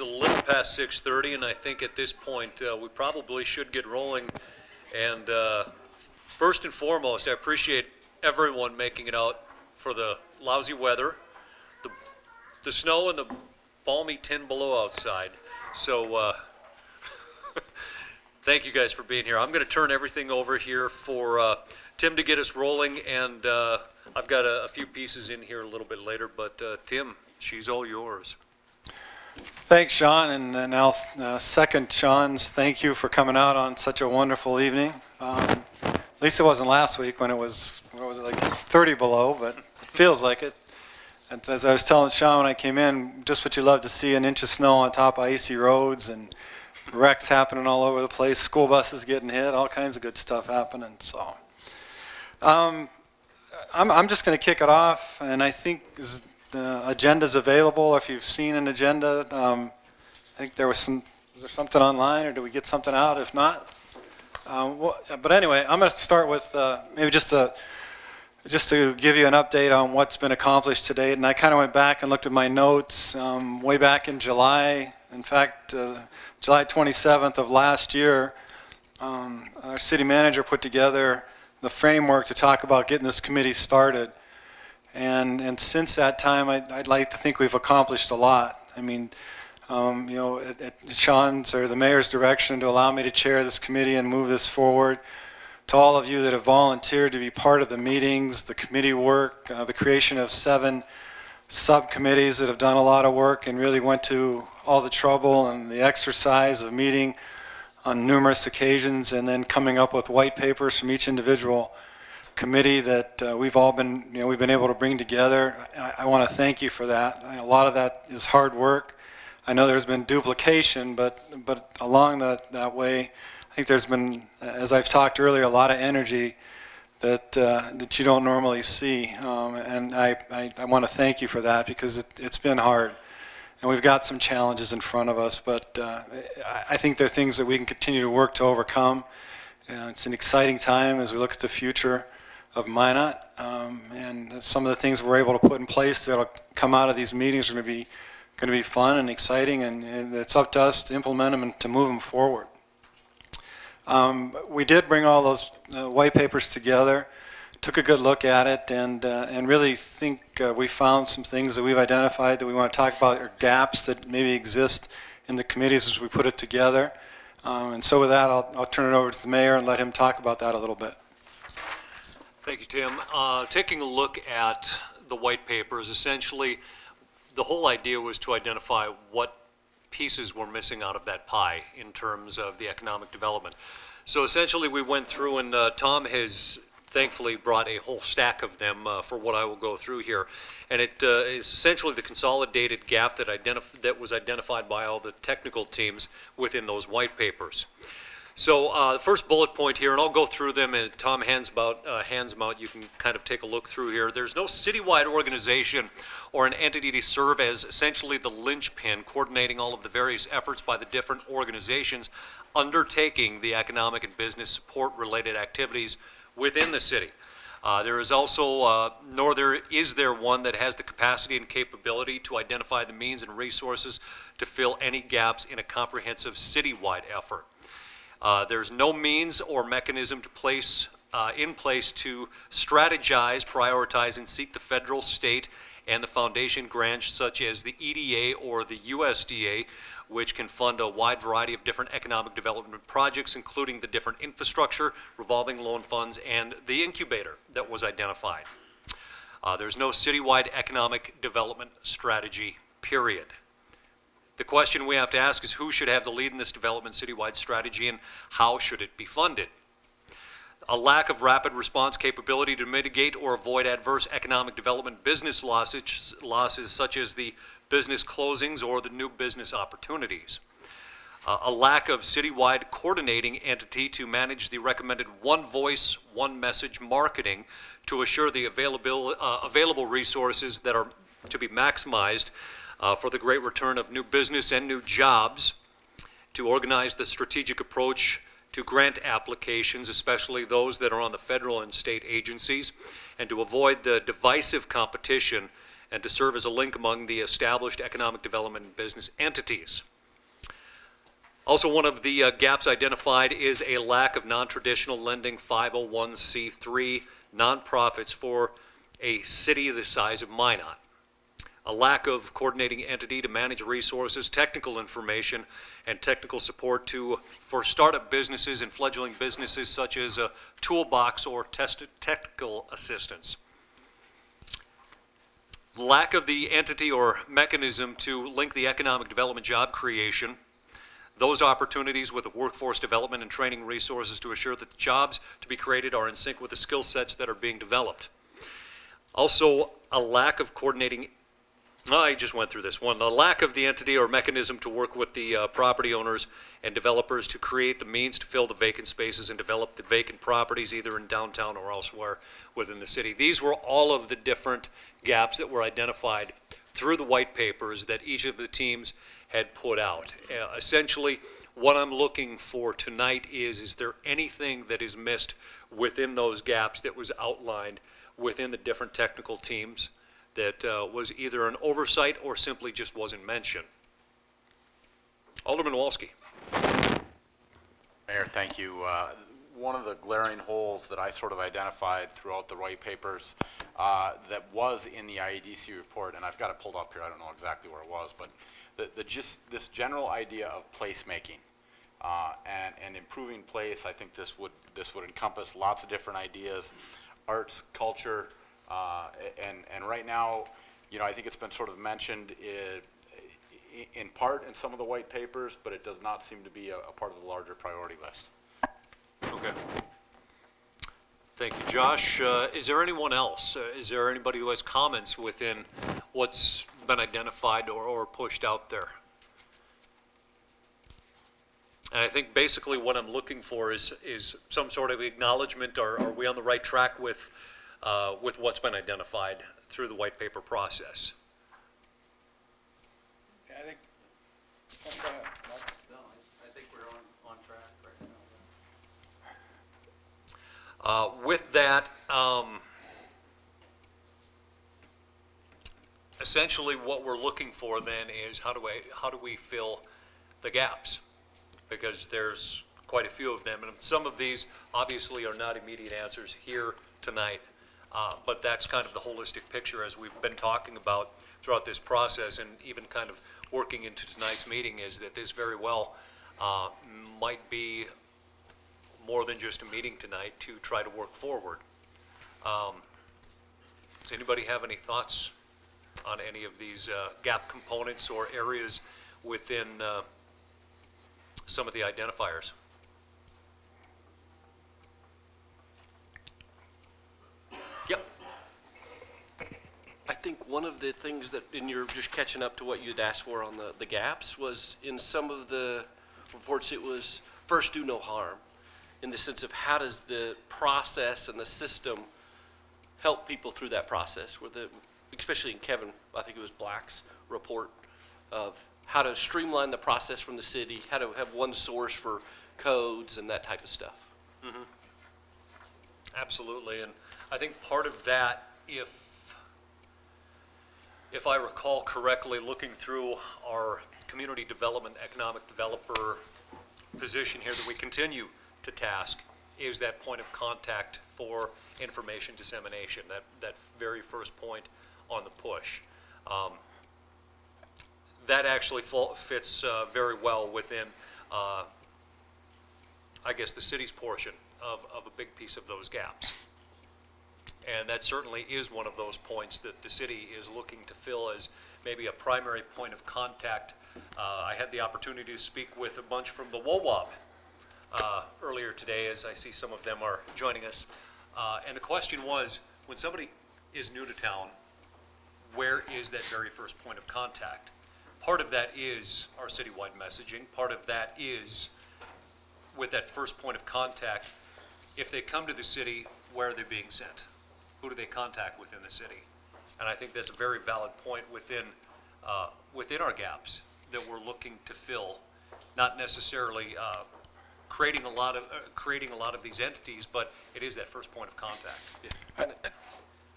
It's a little past 6:30, and I think at this point we probably should get rolling. And first and foremost, I appreciate everyone making it out for the lousy weather, the snow, and the balmy 10 below outside. So thank you guys for being here. I'm going to turn everything over here for Tim to get us rolling, and I've got a few pieces in here a little bit later, but Tim, she's all yours. Thanks, Sean, and I'll second Sean's thank you for coming out on such a wonderful evening. At least it wasn't last week when it was, what was it, like 30 below, but it feels like it. And as I was telling Sean when I came in, just what you love to see, an inch of snow on top of icy roads and wrecks happening all over the place, school buses getting hit, all kinds of good stuff happening. So I'm just going to kick it off, and I think the agenda's available if you've seen an agenda. I think was there something online, or did we get something out? If not, but anyway, I'm going to start with maybe just to give you an update on what's been accomplished to date. And I kind of went back and looked at my notes way back in July. In fact, July 27th of last year, our city manager put together the framework to talk about getting this committee started. And since that time, I'd like to think we've accomplished a lot. I mean, you know, at Sean's or the mayor's direction to allow me to chair this committee and move this forward. To all of you that have volunteered to be part of the meetings, the committee work, the creation of 7 subcommittees that have done a lot of work and really went to all the trouble and the exercise of meeting on numerous occasions and then coming up with white papers from each individual committee that we've all been, you know, we've been able to bring together. I want to thank you for that. A lot of that is hard work. I know there's been duplication, but along that way, I think there's been, as I've talked earlier, a lot of energy that that you don't normally see, and I want to thank you for that because it's been hard, and we've got some challenges in front of us. But I think there are things that we can continue to work to overcome. It's an exciting time as we look at the future of Minot, and some of the things we're able to put in place that'll come out of these meetings are going to be fun and exciting, and it's up to us to implement them and to move them forward. We did bring all those white papers together, took a good look at it, and really think we found some things that we've identified that we want to talk about, or gaps that maybe exist in the committees as we put it together. And so with that, I'll turn it over to the mayor and let him talk about that a little bit. Thank you, Tim. Taking a look at the white papers, essentially the whole idea was to identify what pieces were missing out of that pie in terms of the economic development. So essentially we went through, and Tom has thankfully brought a whole stack of them for what I will go through here. And it is essentially the consolidated gap that was identified by all the technical teams within those white papers. So the first bullet point here, and I'll go through them, and Tom hands them out, you can kind of take a look through here. There's no citywide organization or an entity to serve as essentially the linchpin coordinating all of the various efforts by the different organizations undertaking the economic and business support related activities within the city. There is also, nor is there one that has the capacity and capability to identify the means and resources to fill any gaps in a comprehensive citywide effort. There's no means or mechanism in place to strategize, prioritize, and seek the federal, state, and the foundation grants such as the EDA or the USDA, which can fund a wide variety of different economic development projects, including the different infrastructure, revolving loan funds, and the incubator that was identified. There's no citywide economic development strategy, period. The question we have to ask is who should have the lead in this development citywide strategy and how should it be funded? A lack of rapid response capability to mitigate or avoid adverse economic development business losses such as the business closings or the new business opportunities. A lack of citywide coordinating entity to manage the recommended one voice, one message marketing to assure the available resources that are to be maximized for the great return of new business and new jobs, to organize the strategic approach to grant applications, especially those that are on the federal and state agencies, and to avoid the divisive competition and to serve as a link among the established economic development and business entities. Also, one of the gaps identified is a lack of non-traditional lending 501c3 nonprofits for a city the size of Minot. A lack of coordinating entity to manage resources, technical information, and technical support for startup businesses and fledgling businesses such as a toolbox or technical assistance. The lack of the entity or mechanism to link the economic development job creation, those opportunities with the workforce development and training resources to assure that the jobs to be created are in sync with the skill sets that are being developed. Also, a lack of coordinating I just went through this one. The lack of the entity or mechanism to work with the property owners and developers to create the means to fill the vacant spaces and develop the vacant properties either in downtown or elsewhere within the city. These were all of the different gaps that were identified through the white papers that each of the teams had put out. Essentially, what I'm looking for tonight is there anything that is missed within those gaps that was outlined within the different technical teams that was either an oversight or simply just wasn't mentioned? Alderman Walski. Mayor, thank you. One of the glaring holes that I sort of identified throughout the white papers that was in the IEDC report, and I've got it pulled up here, I don't know exactly where it was, but just this general idea of placemaking and improving place. I think this would encompass lots of different ideas, arts, culture, and right now, you know, I think it's been sort of mentioned in part in some of the white papers, but it does not seem to be a part of the larger priority list. Okay. Thank you, Josh. Is there anyone else? Is there anybody who has comments within what's been identified or pushed out there? And I think basically what I'm looking for is some sort of acknowledgement. Are we on the right track with what's been identified through the white paper process? Yeah, I think. Go ahead. No, I think we're on track right now. With that, essentially what we're looking for then is how do we fill the gaps? Because there's quite a few of them, and some of these obviously are not immediate answers here tonight. But that's kind of the holistic picture as we've been talking about throughout this process, and even kind of working into tonight's meeting, is that this very well might be more than just a meeting tonight to try to work forward. Does anybody have any thoughts on any of these gap components or areas within some of the identifiers? Yep. I think one of the things that, and you're just catching up to what you'd asked for on the gaps, was in some of the reports it was first do no harm, in the sense of how does the process and the system help people through that process, where especially in Kevin, I think it was Black's report of how to streamline the process from the city, how to have one source for codes and that type of stuff. Mm-hmm. Absolutely, and I think part of that, if I recall correctly, looking through our community development, economic developer position here that we continue to task, is that point of contact for information dissemination, that very first point on the push. That actually fits very well within, I guess, the city's portion of a big piece of those gaps. And that certainly is one of those points that the city is looking to fill as maybe a primary point of contact. I had the opportunity to speak with a bunch from the WOWOB earlier today, as I see some of them are joining us. And the question was, when somebody is new to town, where is that very first point of contact? Part of that is our citywide messaging. Part of that is, with that first point of contact, if they come to the city, where are they being sent? Who do they contact within the city? And I think that's a very valid point within our gaps that we're looking to fill, not necessarily creating a lot of these entities, but it is that first point of contact.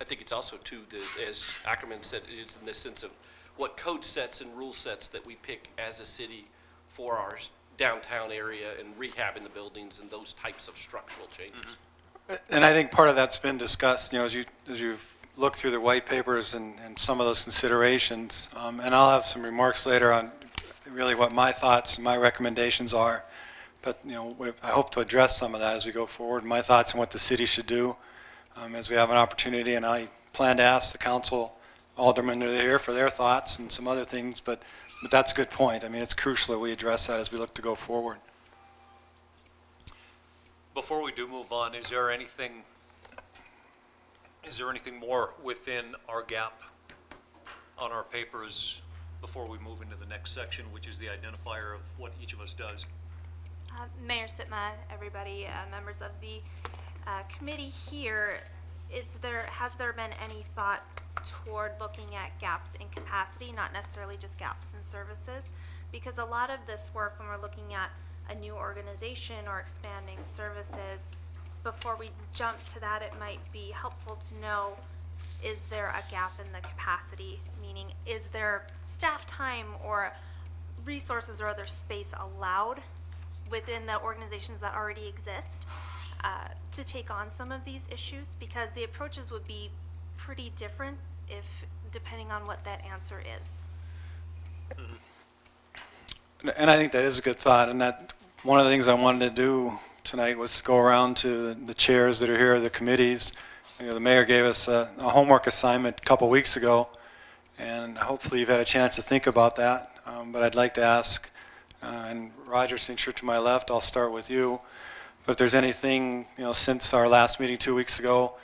I think it's also too, as Ackerman said, it's in the sense of what code sets and rule sets that we pick as a city for our downtown area and rehabbing the buildings and those types of structural changes. And I think part of that's been discussed, as you've looked through the white papers and some of those considerations. And I'll have some remarks later on really what my thoughts and my recommendations are. But I hope to address some of that as we go forward. My thoughts on what the city should do as we have an opportunity, and I plan to ask the council aldermen that are here for their thoughts and some other things. But that's a good point. I mean, it's crucial that we address that as we look to go forward. Before we do move on, is there anything more within our gap on our papers before we move into the next section, which is the identifier of what each of us does? Mayor Sitma, everybody, members of the committee here, has there been any thought toward looking at gaps in capacity, not necessarily just gaps in services? Because a lot of this work, when we're looking at a new organization or expanding services, before we jump to that, it might be helpful to know, is there a gap in the capacity? Meaning, is there staff time or resources or other space allowed within the organizations that already exist to take on some of these issues? Because the approaches would be pretty different depending on what that answer is. And I think that is a good thought, and that one of the things I wanted to do tonight was to go around to the chairs that are here, the committees. The mayor gave us a homework assignment a couple weeks ago, and hopefully you've had a chance to think about that. But I'd like to ask, and Roger, since you're to my left, I'll start with you. But if there's anything, since our last meeting 2 weeks ago,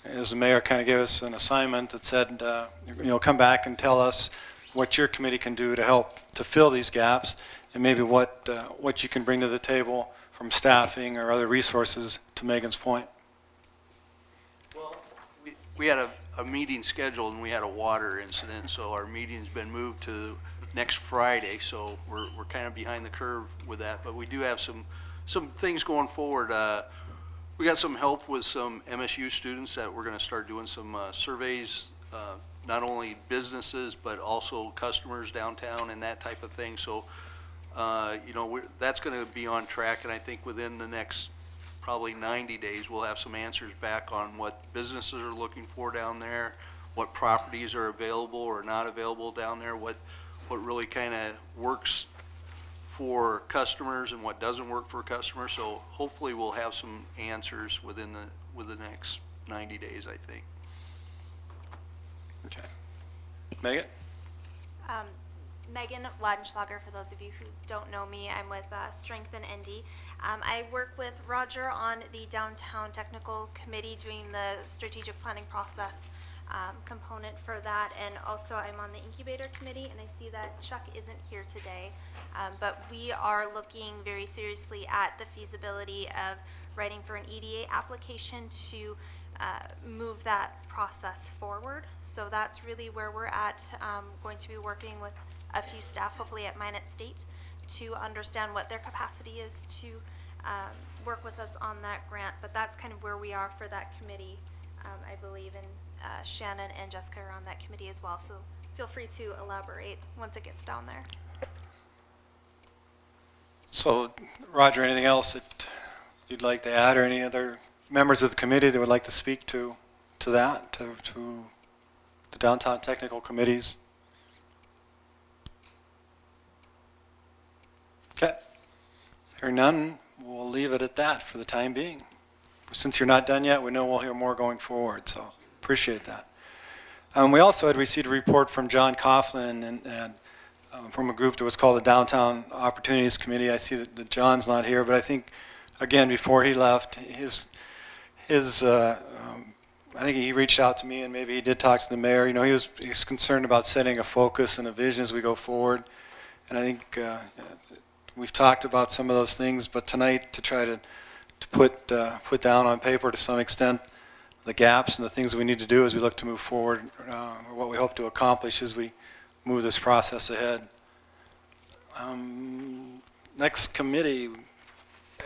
as the mayor kind of gave us an assignment that said, come back and tell us what your committee can do to help to fill these gaps, and maybe what you can bring to the table from staffing or other resources, to Megan's point. Well, we had a meeting scheduled and we had a water incident, so our meeting's been moved to next Friday, so we're kind of behind the curve with that. But we do have some things going forward. We got some help with some MSU students that we're going to start doing some surveys, not only businesses but also customers downtown and that type of thing. So that's going to be on track, and I think within the next probably 90 days we'll have some answers back on what businesses are looking for down there, what properties are available or not available down there, what really kind of works for customers and what doesn't work for customers. So hopefully we'll have some answers within the next 90 days, I think. Okay. Megan? Megan Ladenschlager, for those of you who don't know me, I'm with Strengthen ND. I work with Roger on the Downtown Technical Committee doing the strategic planning process component for that, and also I'm on the Incubator Committee, and I see that Chuck isn't here today, but we are looking very seriously at the feasibility of writing for an EDA application to move that process forward. So that's really where we're at, going to be working with a few staff, hopefully at Minot State, to understand what their capacity is to work with us on that grant. But that's kind of where we are for that committee, I believe, and Shannon and Jessica are on that committee as well, so feel free to elaborate once it gets down there. So, Roger, anything else that you'd like to add, or any other members of the committee that would like to speak to that, to the downtown technical committees? Okay. Hearing none, we'll leave it at that for the time being. Since you're not done yet, we know we'll hear more going forward, so appreciate that. We also had received a report from John Coughlin and from a group that was called the Downtown Opportunities Committee. I see that John's not here, but I think, again, before he left, I think he reached out to me, and maybe he did talk to the mayor. He's concerned about setting a focus and a vision as we go forward. And I think we've talked about some of those things, but tonight to try to put down on paper to some extent the gaps and the things we need to do as we look to move forward, or what we hope to accomplish as we move this process ahead. Next committee,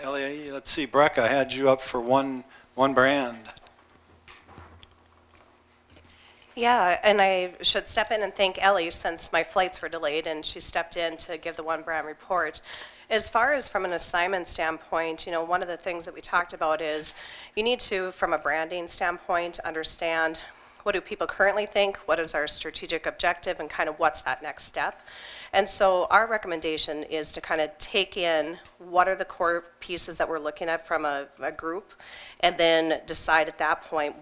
LAE, let's see, Brecca, I had you up for one brand. Yeah, and I should step in and thank Ellie since my flights were delayed and she stepped in to give the One Brand report. As far as from an assignment standpoint, one of the things that we talked about is you need to, from a branding standpoint, understand what do people currently think, what is our strategic objective, and kind of what's that next step. And so our recommendation is to kind of take in what are the core pieces that we're looking at from a group, and then decide at that point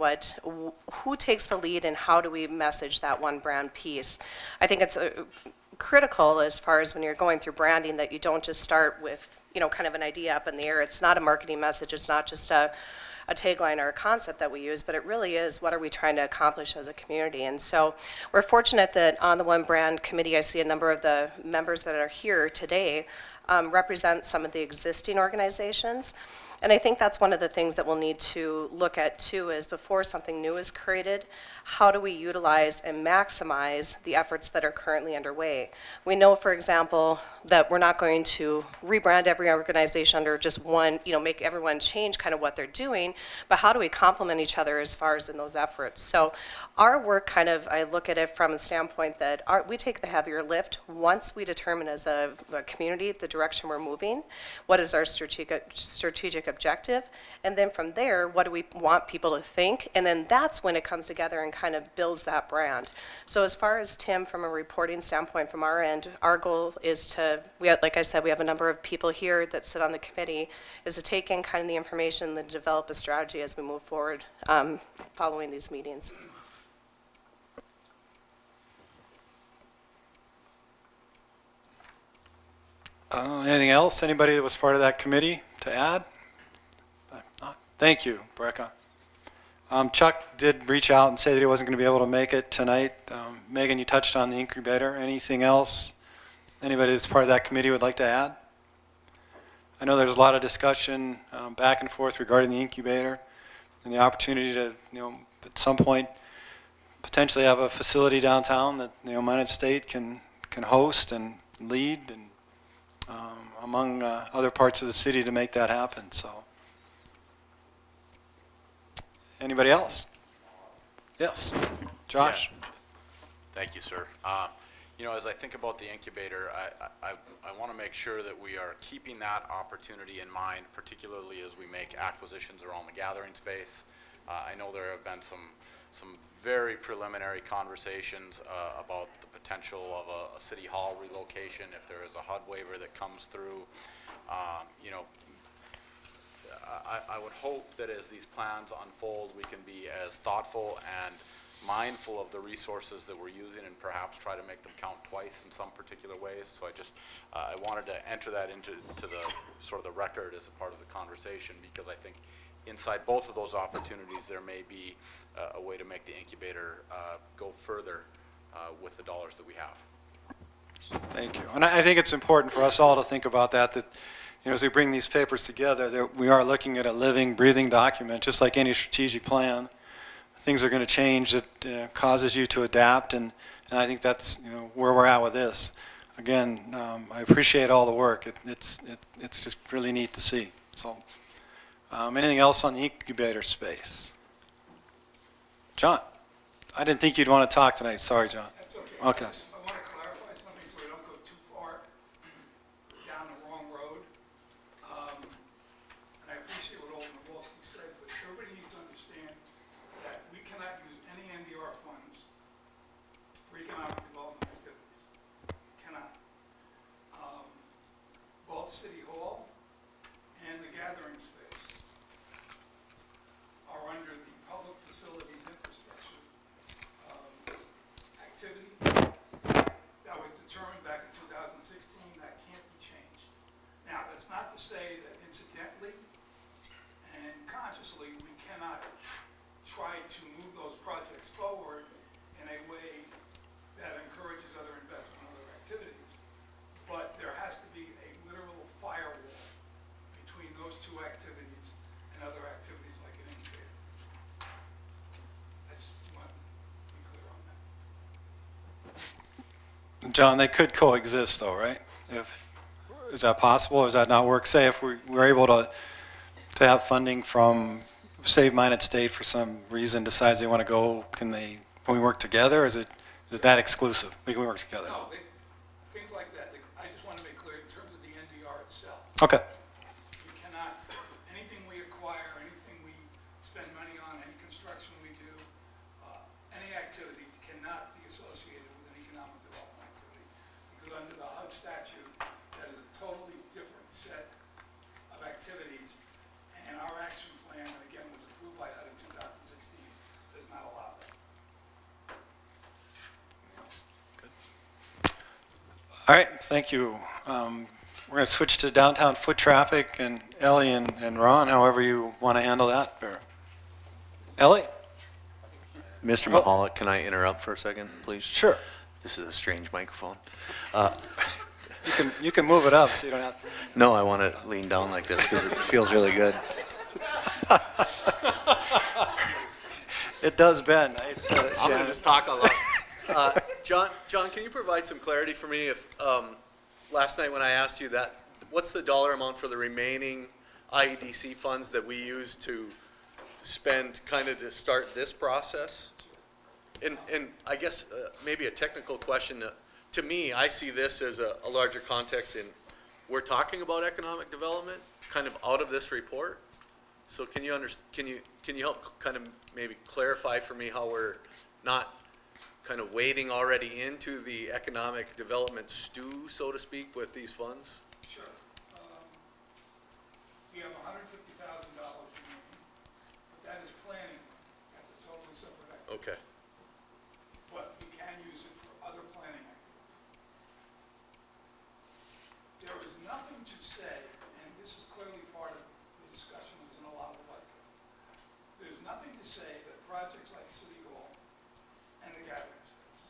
who takes the lead and how do we message that one brand piece. I think it's critical as far as when you're going through branding that you don't just start with kind of an idea up in the air. It's not a marketing message, it's not just a tagline or a concept that we use, but it really is what are we trying to accomplish as a community. And so we're fortunate that on the One Brand Committee, I see a number of the members that are here today represent some of the existing organizations. And I think that's one of the things that we'll need to look at too, is before something new is created, how do we utilize and maximize the efforts that are currently underway? We know, for example, that we're not going to rebrand every organization under just one, make everyone change kind of what they're doing, but how do we complement each other as far as in those efforts? So our work kind of, I look at it from a standpoint that we take the heavier lift once we determine as a community the direction we're moving, what is our strategic objective, and then from there, what do we want people to think, and then that's when it comes together and kind of builds that brand. So as far as Tim, from a reporting standpoint from our end, our goal is to, like I said, we have a number of people here that sit on the committee, is to take in kind of the information and develop a strategy as we move forward following these meetings. Anything else? Anybody that was part of that committee to add? Thank you, Brecca. Chuck did reach out and say that he wasn't going to be able to make it tonight. Megan, you touched on the incubator. Anything else anybody that's part of that committee would like to add? I know there's a lot of discussion back and forth regarding the incubator and the opportunity to, at some point potentially have a facility downtown that, Minot State can host and lead and among other parts of the city to make that happen. So. Anybody else? Yes, Josh. Yeah. Thank you, sir. As I think about the incubator, I want to make sure that we are keeping that opportunity in mind, particularly as we make acquisitions around the gathering space. I know there have been some very preliminary conversations about the potential of a city hall relocation if there is a HUD waiver that comes through. I would hope that as these plans unfold, we can be as thoughtful and mindful of the resources that we're using and perhaps try to make them count twice in some particular ways. So I wanted to enter that into the sort of the record as a part of the conversation, because I think inside both of those opportunities there may be a way to make the incubator go further with the dollars that we have. Thank you. And I think it's important for us all to think about that as we bring these papers together, that we are looking at a living, breathing document, just like any strategic plan. Things are going to change. It causes you to adapt, and I think that's where we're at with this. Again, I appreciate all the work. It's just really neat to see. So, anything else on the incubator space? John, I didn't think you'd want to talk tonight. Sorry, John. That's okay. Okay. I want to clarify something so we don't go too far down the wrong road. And I appreciate what Alderman Wolski said, but everybody needs to understand that we cannot use any NDR funds for economic development activities. Cannot. Both City Hall and the gathering space are under the public facilities infrastructure activity that was determined back in 2016. That can't be changed. Now, that's not to say that incidentally and consciously we cannot try to move those projects forward in a way that encourages other investment in other activities. But there has to be a literal firewall between those two activities and other activities like an incubator. I just want to be clear on that. John, they could coexist though, right? Is that possible, or does that not work? Say if we're able to have funding from, say, Minot State for some reason decides they want to go, can they Can we work together, or is it that exclusive? We can work together. No, things like that. I just want to make clear in terms of the NDR itself. Okay. We cannot, anything we acquire, anything we spend money on, any construction we do, any activity cannot be associated with an economic development activity. Because under the HUD statute, that is a totally different set of activities. And our action plan, that again was approved by HUD in 2016, does not allow that. All right, thank you. We're going to switch to downtown foot traffic, and Ellie and Ron, however you want to handle that. Or Ellie? Mr. Mahalik, can I interrupt for a second, please? Sure. This is a strange microphone. You can move it up so you don't have to. No, I want to lean down like this because it feels really good. It does bend. I'm going to just talk a lot. John, can you provide some clarity for me if, last night when I asked you that, what's the dollar amount for the remaining IEDC funds that we use to spend kind of to start this process? And I guess maybe a technical question. To me, I see this as a larger context in we're talking about economic development kind of out of this report. So can you help kind of maybe clarify for me how we're not kind of wading already into the economic development stew, so to speak, with these funds? Sure. We have $150,000 remaining, but that is planning. That's a totally separate activity. Okay. But we can use it for other planning activities. There is nothing to say, and this is clearly part of the discussion that's in a lot of the white paper. There's nothing to say that projects like City Hall and the gathering space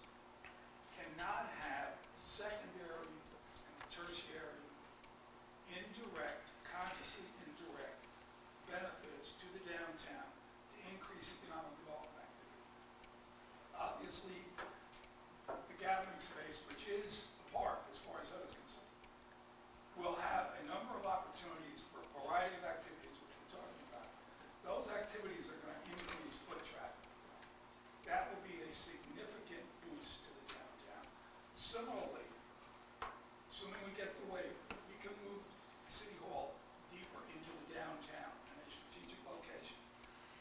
cannot have secondary and tertiary, indirect, consciously indirect benefits to the downtown to increase economic development activity. Obviously, the gathering space, which is a park as far as that is concerned, will have a number of opportunities for a variety of activities, which we're talking about. Those activities are going to increase foot traffic. That will be a significant boost to the downtown. Similarly, assuming we get the waiver, we can move City Hall deeper into the downtown in a strategic location.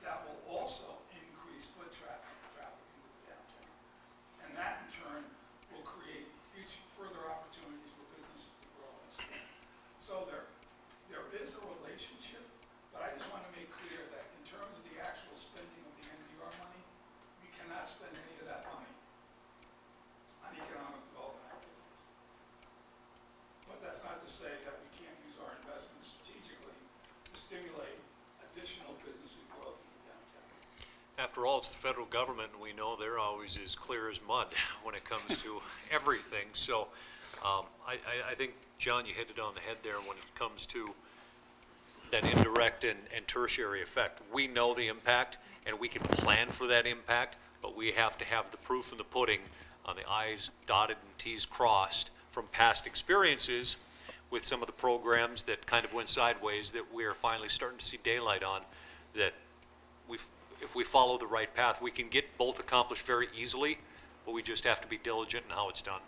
That will also increase foot traffic into the downtown. And that in turn will create further opportunities for businesses to grow and expand. So there is a relationship, but I just want to make clear that in terms of the actual spending of the NDR money, we cannot spend any of that money on economic development activities. But that's not to say that we can't use our investments strategically to stimulate additional business and growth in the downtown. After all, it's the federal government, and we know they're always as clear as mud when it comes to everything. So I think, John, you hit it on the head there when it comes to that indirect and tertiary effect. We know the impact, and we can plan for that impact, but we have to have the proof in the pudding on the I's dotted and T's crossed from past experiences with some of the programs that kind of went sideways that we are finally starting to see daylight on, that if we follow the right path, we can get both accomplished very easily, but we just have to be diligent in how it's done.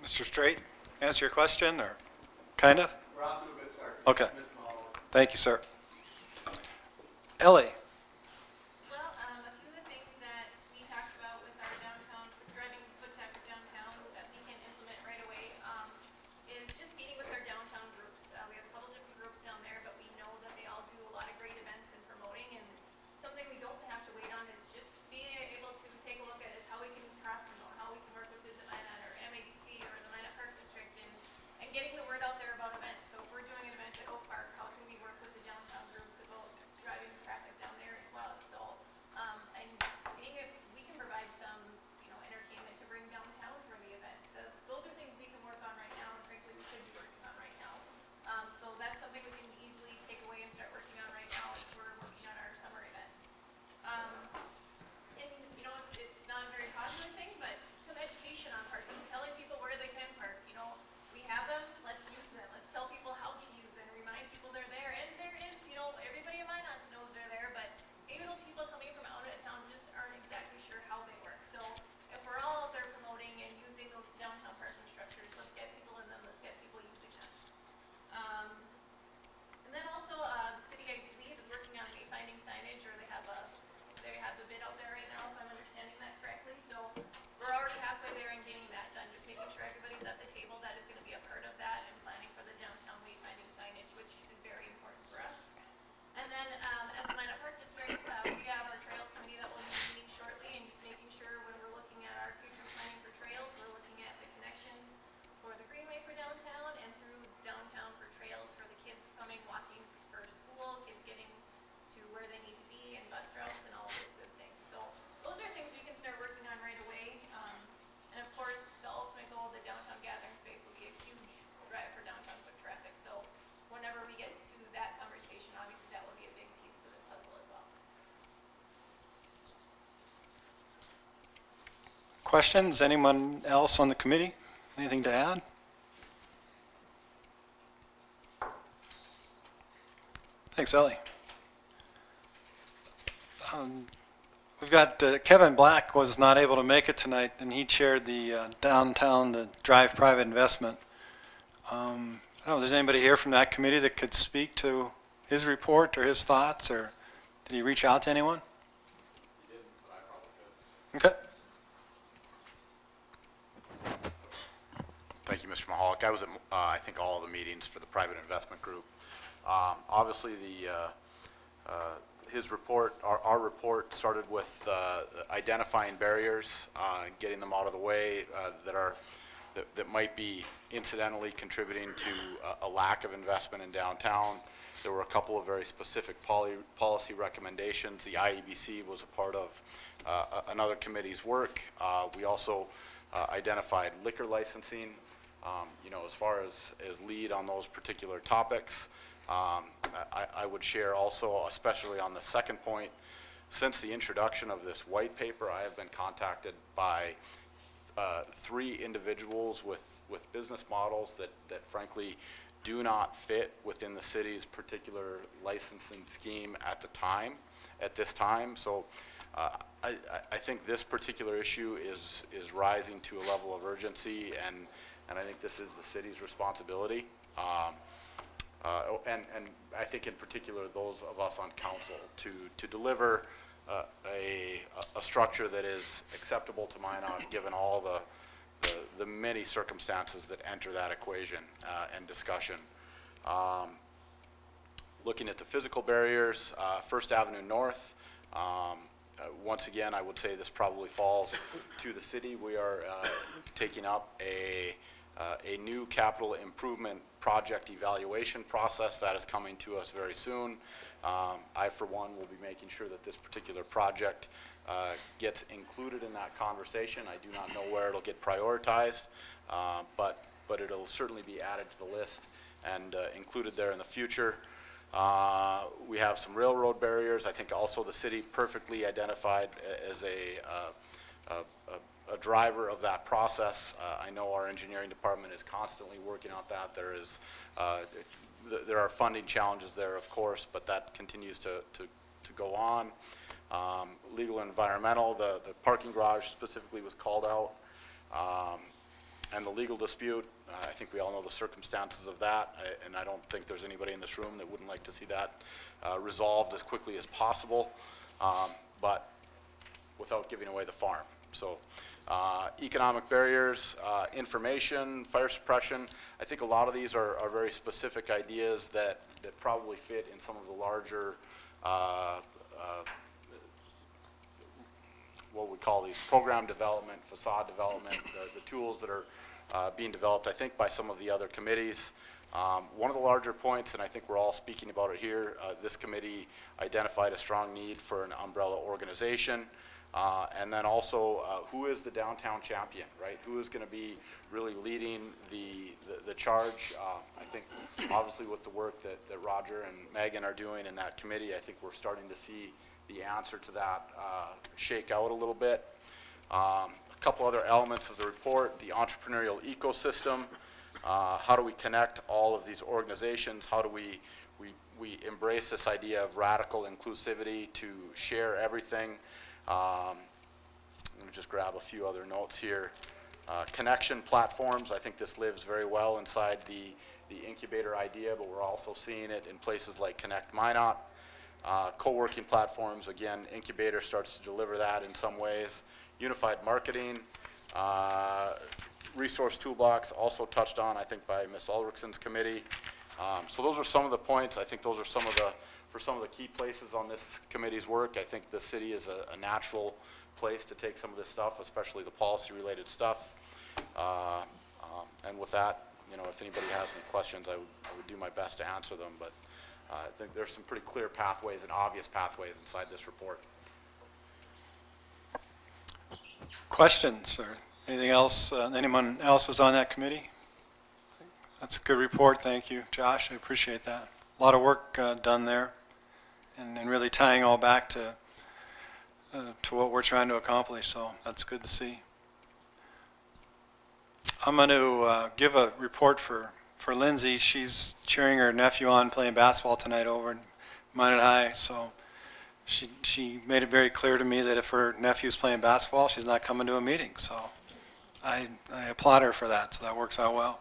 Mr. Straight, answer your question, or kind of? We're off to a good start. Okay. Thank you, sir. Ellie. Well, a few of the things that we talked about with our downtown, driving foot traffic downtown that we can implement right away is just meeting with our downtown groups. We have a couple different groups down there, but we know that they all do a lot of great events and promoting, and something we don't have to wait on is just being able to take a look at is how we can cross promote, how we can work with Visit Minot or MADC or the Minot Park District and getting the word out there about events. So if we're doing an event at Oak Park, how can we work with the downtown groups about driving traffic down there? questions? Anyone else on the committee? Anything to add? Thanks, Ellie. We've got Kevin Black was not able to make it tonight, and he chaired the downtown the drive private investment. I don't know if there's anybody here from that committee that could speak to his report or his thoughts, or did he reach out to anyone? He didn't, but I probably could. Okay. Thank you, Mr. Mahalik. I was at, I think, all of the meetings for the private investment group. Obviously, his report, our report, started with identifying barriers, getting them out of the way that might be incidentally contributing to a lack of investment in downtown. There were a couple of very specific policy recommendations. The IEDC was a part of another committee's work. We also identified liquor licensing, as far as lead on those particular topics. I would share also, especially on the second point, since the introduction of this white paper, I have been contacted by 3 individuals with business models that frankly do not fit within the city's particular licensing scheme at this time. So I think this particular issue is rising to a level of urgency, and I think this is the city's responsibility. And I think in particular those of us on council to deliver a structure that is acceptable to Minot, given all the many circumstances that enter that equation and discussion. Looking at the physical barriers, First Avenue North, once again, I would say this probably falls to the city. We are taking up a new capital improvement project evaluation process that is coming to us very soon. I, for one, will be making sure that this particular project gets included in that conversation. I do not know where it'll get prioritized, but it'll certainly be added to the list and included there in the future. We have some railroad barriers. I think also the city perfectly identified as a driver of that process. I know our engineering department is constantly working on that. There are funding challenges there, of course, but that continues to go on. Legal and environmental, the parking garage specifically was called out. And the legal dispute, I think we all know the circumstances of that, and I don't think there's anybody in this room that wouldn't like to see that resolved as quickly as possible, but without giving away the farm. So economic barriers, information, fire suppression, I think a lot of these are very specific ideas that probably fit in some of the larger what we call these program development, facade development, the tools that are being developed, I think, by some of the other committees. One of the larger points, and I think we're all speaking about it here, this committee identified a strong need for an umbrella organization. And then also, who is the downtown champion, right? Who is going to be really leading the charge? I think, obviously, with the work that Roger and Megan are doing in that committee, I think we're starting to see the answer to that shake out a little bit. A couple other elements of the report, the entrepreneurial ecosystem. How do we connect all of these organizations? How do we embrace this idea of radical inclusivity to share everything? Let me just grab a few other notes here. Connection platforms, I think this lives very well inside the incubator idea, but we're also seeing it in places like Connect Minot. Co-working platforms, again, incubator starts to deliver that in some ways. Unified marketing, resource toolbox, also touched on, I think, by Ms. Ulrichson's committee. So those are some of the points. I think those are some of the key places on this committee's work. I think the city is a natural place to take some of this stuff, especially the policy-related stuff. And with that, if anybody has any questions, I would do my best to answer them. But I think there's some pretty clear pathways and obvious pathways inside this report. Questions or anything else? Anyone else was on that committee? That's a good report. Thank you, Josh. I appreciate that. A lot of work done there, and really tying all back to what we're trying to accomplish. So that's good to see. I'm going to give a report for Lindsay. She's cheering her nephew on playing basketball tonight over in Minot High. So she made it very clear to me that if her nephew's playing basketball, she's not coming to a meeting. So I applaud her for that. So that works out well.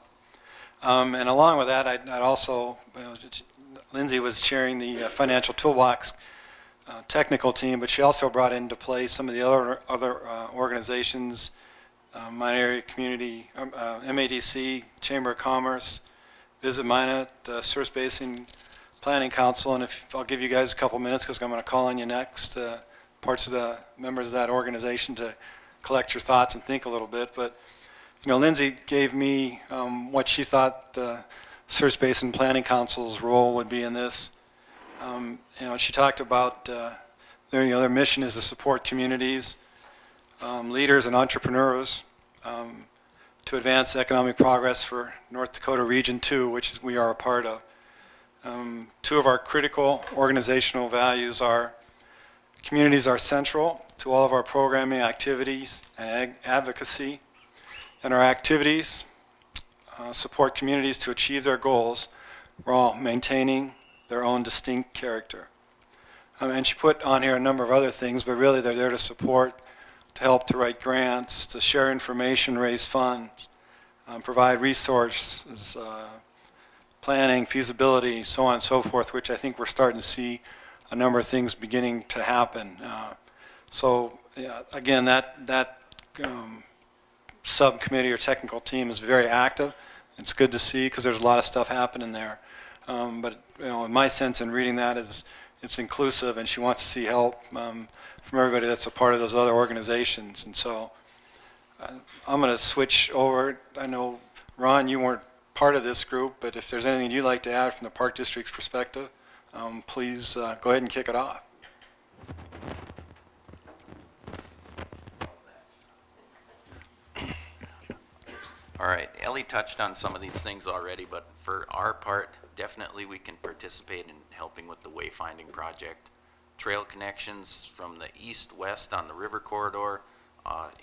And along with that, I'd also, Lindsay was chairing the financial toolbox technical team, but she also brought into play some of the other organizations, Minot Area Community, MADC, Chamber of Commerce, Visit Minot, Source Basin Planning Council, and I'll give you guys a couple minutes because I'm going to call on you next, parts of the members of that organization to collect your thoughts and think a little bit. But Lindsay gave me what she thought the Source Basin Planning Council's role would be in this. She talked about their mission is to support communities, leaders and entrepreneurs to advance economic progress for North Dakota Region 2, which we are a part of. Two of our critical organizational values are communities are central to all of our programming activities and advocacy, and our activities support communities to achieve their goals while maintaining their own distinct character. And she put on here a number of other things, but really they're there to support, to help to write grants, to share information, raise funds, provide resources, planning, feasibility, so on and so forth, which I think we're starting to see a number of things beginning to happen. So again, that subcommittee or technical team is very active. It's good to see because there's a lot of stuff happening there. But in my sense in reading that is it's inclusive, and she wants to see help from everybody that's a part of those other organizations. And so I'm going to switch over. I know, Ron, you weren't part of this group, but if there's anything you'd like to add from the Park District's perspective, please go ahead and kick it off. All right, Ellie touched on some of these things already, but for our part, definitely we can participate in helping with the wayfinding project. Trail connections from the east-west on the river corridor,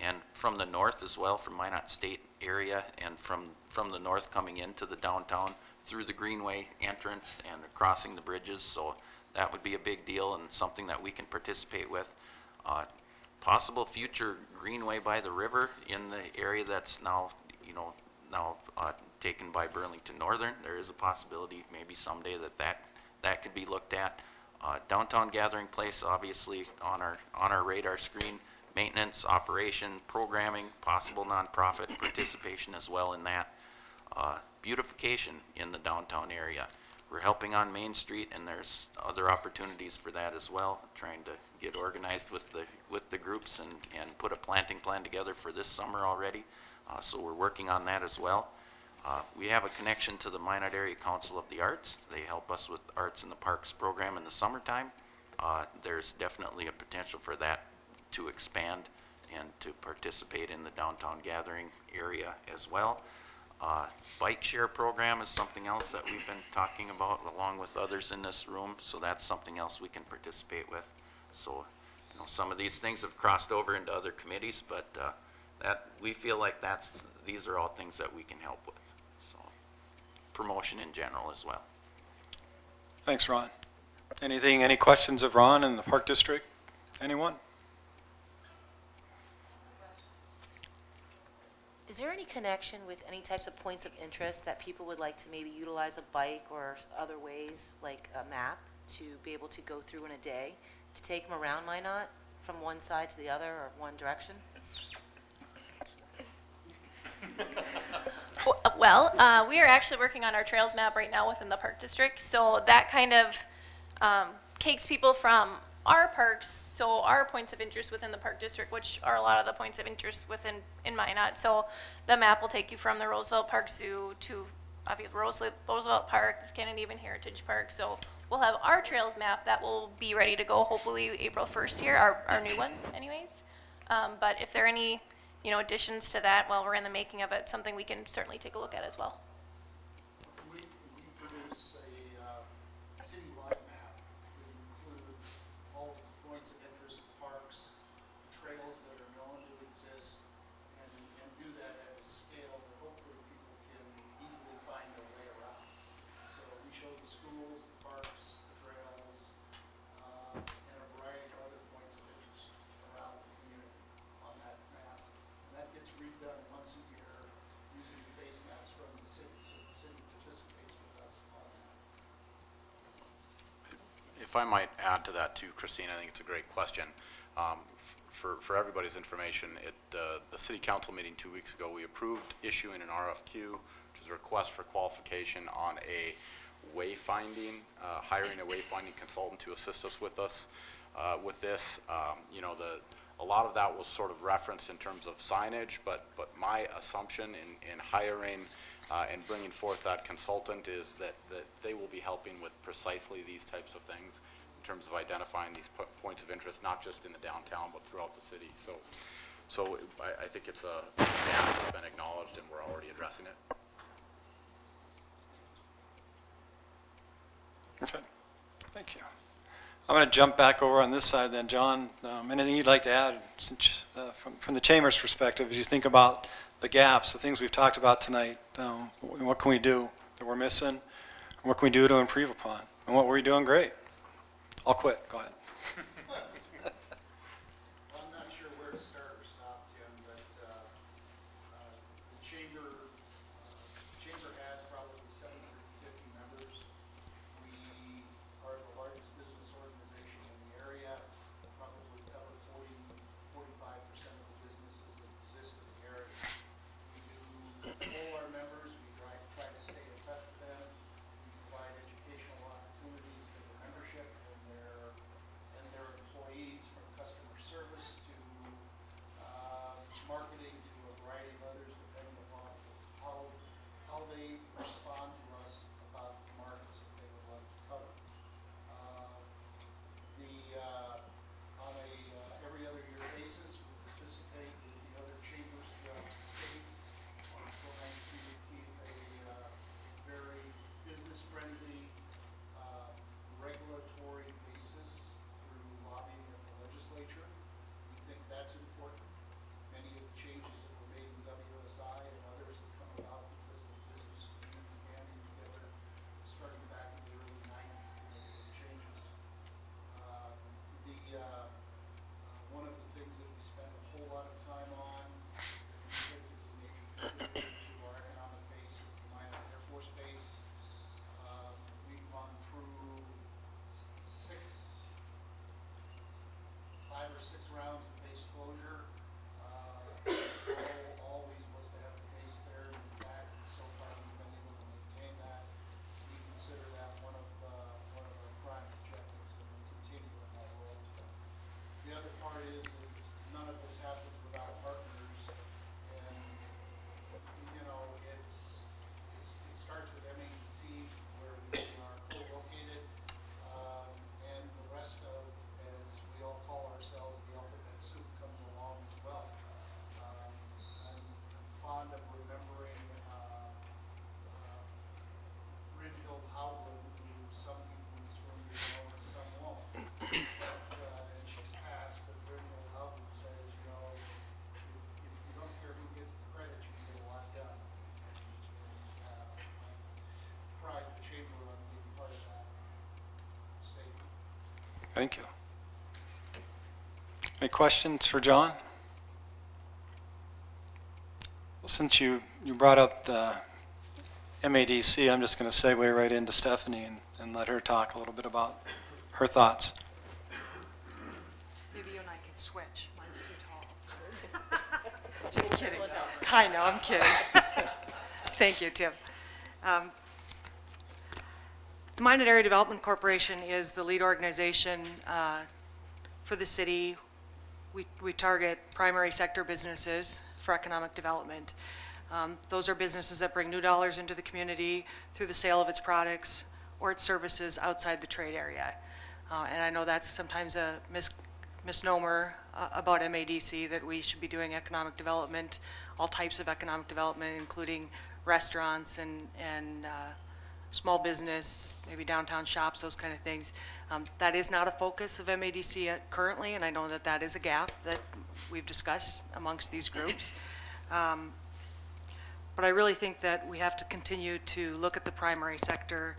and from the north as well, from Minot State area, and from the north coming into the downtown through the Greenway entrance and crossing the bridges. So that would be a big deal and something that we can participate with. Possible future Greenway by the river in the area that's now taken by Burlington Northern. There is a possibility maybe someday that could be looked at. Downtown gathering place, obviously on our radar screen. Maintenance, operation, programming, possible nonprofit participation as well in that. Beautification in the downtown area. We're helping on Main Street, and there's other opportunities for that as well. Trying to get organized with the groups and put a planting plan together for this summer already. So we're working on that as well. We have a connection to the Minot Area Council of the Arts. They help us with Arts in the Parks program in the summertime. There's definitely a potential for that to expand and to participate in the downtown gathering area as well. Bike share program is something else that we've been talking about along with others in this room, so that's something else we can participate with. So, some of these things have crossed over into other committees, but that we feel like these are all things that we can help with. So, promotion in general as well. Thanks, Ron. Any questions of Ron in the Park District? Anyone? Is there any connection with any types of points of interest that people would like to maybe utilize a bike or other ways, like a map, to be able to go through in a day, to take them around Minot from one side to the other or one direction? Well, we are actually working on our trails map right now within the Park District, so that kind of takes people from our parks, so our points of interest within the Park District, which are a lot of the points of interest in Minot. So the map will take you from the Roosevelt Park Zoo to Roosevelt Park, the Scandinavian Heritage Park. So we'll have our trails map that will be ready to go hopefully April 1st here, our new one anyways. But if there are any additions to that while we're in the making of it, something we can certainly take a look at as well. We produce a citywide map that include all the points of interest, parks, trails that are known to exist, and do that at a scale that if I might add to that too, Christine, I think it's a great question. For everybody's information, at the city council meeting 2 weeks ago, we approved issuing an RFQ, which is a request for qualification on a wayfinding, hiring a wayfinding consultant to assist us with this. You know, a lot of that was sort of referenced in terms of signage, but my assumption in hiring and bringing forth that consultant is that they will be helping with precisely these types of things in terms of identifying these points of interest, not just in the downtown, but throughout the city. So I think it's a gap that's been acknowledged, and we're already addressing it. Okay, thank you. I'm going to jump back over on this side then. John, anything you'd like to add since, from the Chamber's perspective as you think about the gaps, the things we've talked about tonight? What can we do that we're missing? And what can we do to improve upon? And what were we doing great? I'll quit. Go ahead. I'm not sure where to start or stop, Tim, but the chamber has probably 750 members. We are the largest business organization in the area. Probably cover 45% of the businesses that exist in the area. We do poll our members. We try to stay in touch with them. We provide educational opportunities to the membership and their employees, from customer service to marketing to a variety of others, depending upon how they respond to us about the markets that they would like to cover. On a every other year basis, we participate with the other chambers throughout the state on trying to keep a very business-friendly regulatory basis through lobbying at the legislature. We think that's important. Many of the changes that were made in WSI and others have come about because of the business community banding together, starting back in the early 90s to make those changes. One of the things that we spend a whole lot of time on that we think is a major contributor to our economic base is the Minot Air Force Base. We've gone through 5 or 6 rounds of base closure. The goal always was to have the base there, and in fact, so far we've been able to maintain that. We consider that one of our prime objectives, and we continue in that role today. The other part is none of this happens without partners, and you know, it starts with MEDC, where we are co-located, and the rest of, as we all call ourselves, the alphabet soup comes along as well. I'm fond of remembering Brynhild Howland, who some people in this room may know and some won't. And she's passed, but Brynhild Howland says, you know, if you don't care who gets the credit, you can get a lot done. And I pride the chamber on being part of that statement. Thank you. Any questions for John? Well, since you brought up the MADC, I'm just going to segue right into Stephanie and let her talk a little bit about her thoughts. Maybe you and I can switch. Mine's too tall. Just kidding. I know, I'm kidding. Thank you, Tim. The Minot Area Development Corporation is the lead organization for the city. We target primary sector businesses for economic development. Those are businesses that bring new dollars into the community through the sale of its products or its services outside the trade area. And I know that's sometimes a misnomer about MADC, that we should be doing economic development, all types of economic development, including restaurants and small business, maybe downtown shops, those kind of things. That is not a focus of MADC currently, and I know that that is a gap that we've discussed amongst these groups. But I really think that we have to continue to look at the primary sector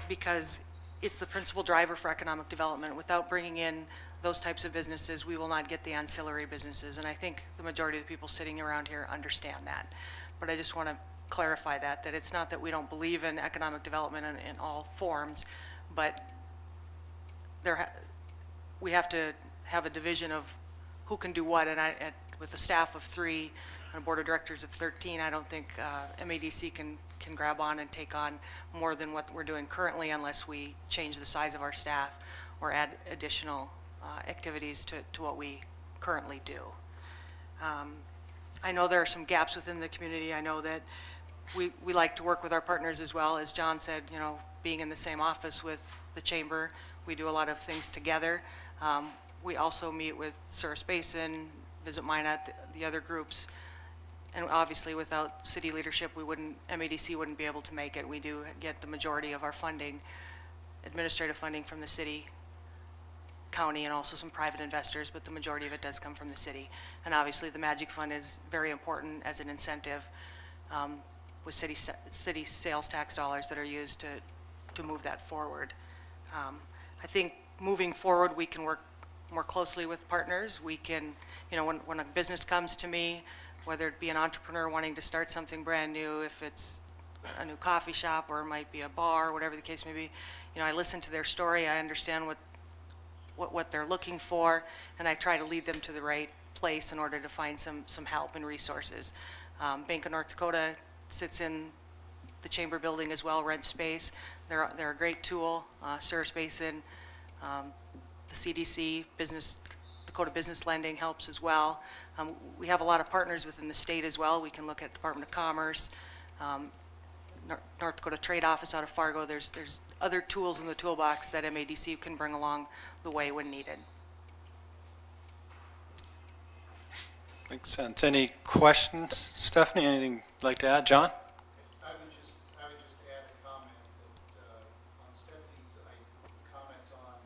because it's the principal driver for economic development. Without bringing in those types of businesses, we will not get the ancillary businesses, and I think the majority of the people sitting around here understand that. But I just want to clarify that it's not that we don't believe in economic development in all forms, but we have to have a division of who can do what, and with a staff of 3 and a board of directors of 13, I don't think MADC can grab on and take on more than what we're doing currently unless we change the size of our staff or add additional activities to what we currently do. I know there are some gaps within the community. I know that we like to work with our partners as well. As John said, you know, being in the same office with the chamber, we do a lot of things together. We also meet with Souris Basin, Visit Minot, the other groups. And obviously without city leadership, MADC wouldn't be able to make it. We do get the majority of our funding, administrative funding from the city, county, and also some private investors, but the majority of it does come from the city. And obviously the Magic Fund is very important as an incentive with city sales tax dollars that are used to move that forward. I think moving forward, we can work more closely with partners. We can, you know, when a business comes to me, whether it be an entrepreneur wanting to start something brand new, if it's a new coffee shop or it might be a bar, whatever the case may be, you know, I listen to their story, I understand what they're looking for, and I try to lead them to the right place in order to find some help and resources. Bank of North Dakota sits in the chamber building as well, rent space. They're a great tool. Souris Basin, the CDC, Dakota Business Lending helps as well. We have a lot of partners within the state as well. We can look at Department of Commerce, North Dakota Trade Office out of Fargo. There's other tools in the toolbox that MADC can bring along the way when needed. Makes sense. Any questions, Stephanie? Anything you'd like to add, John? I would just add a comment that on Stephanie's comments on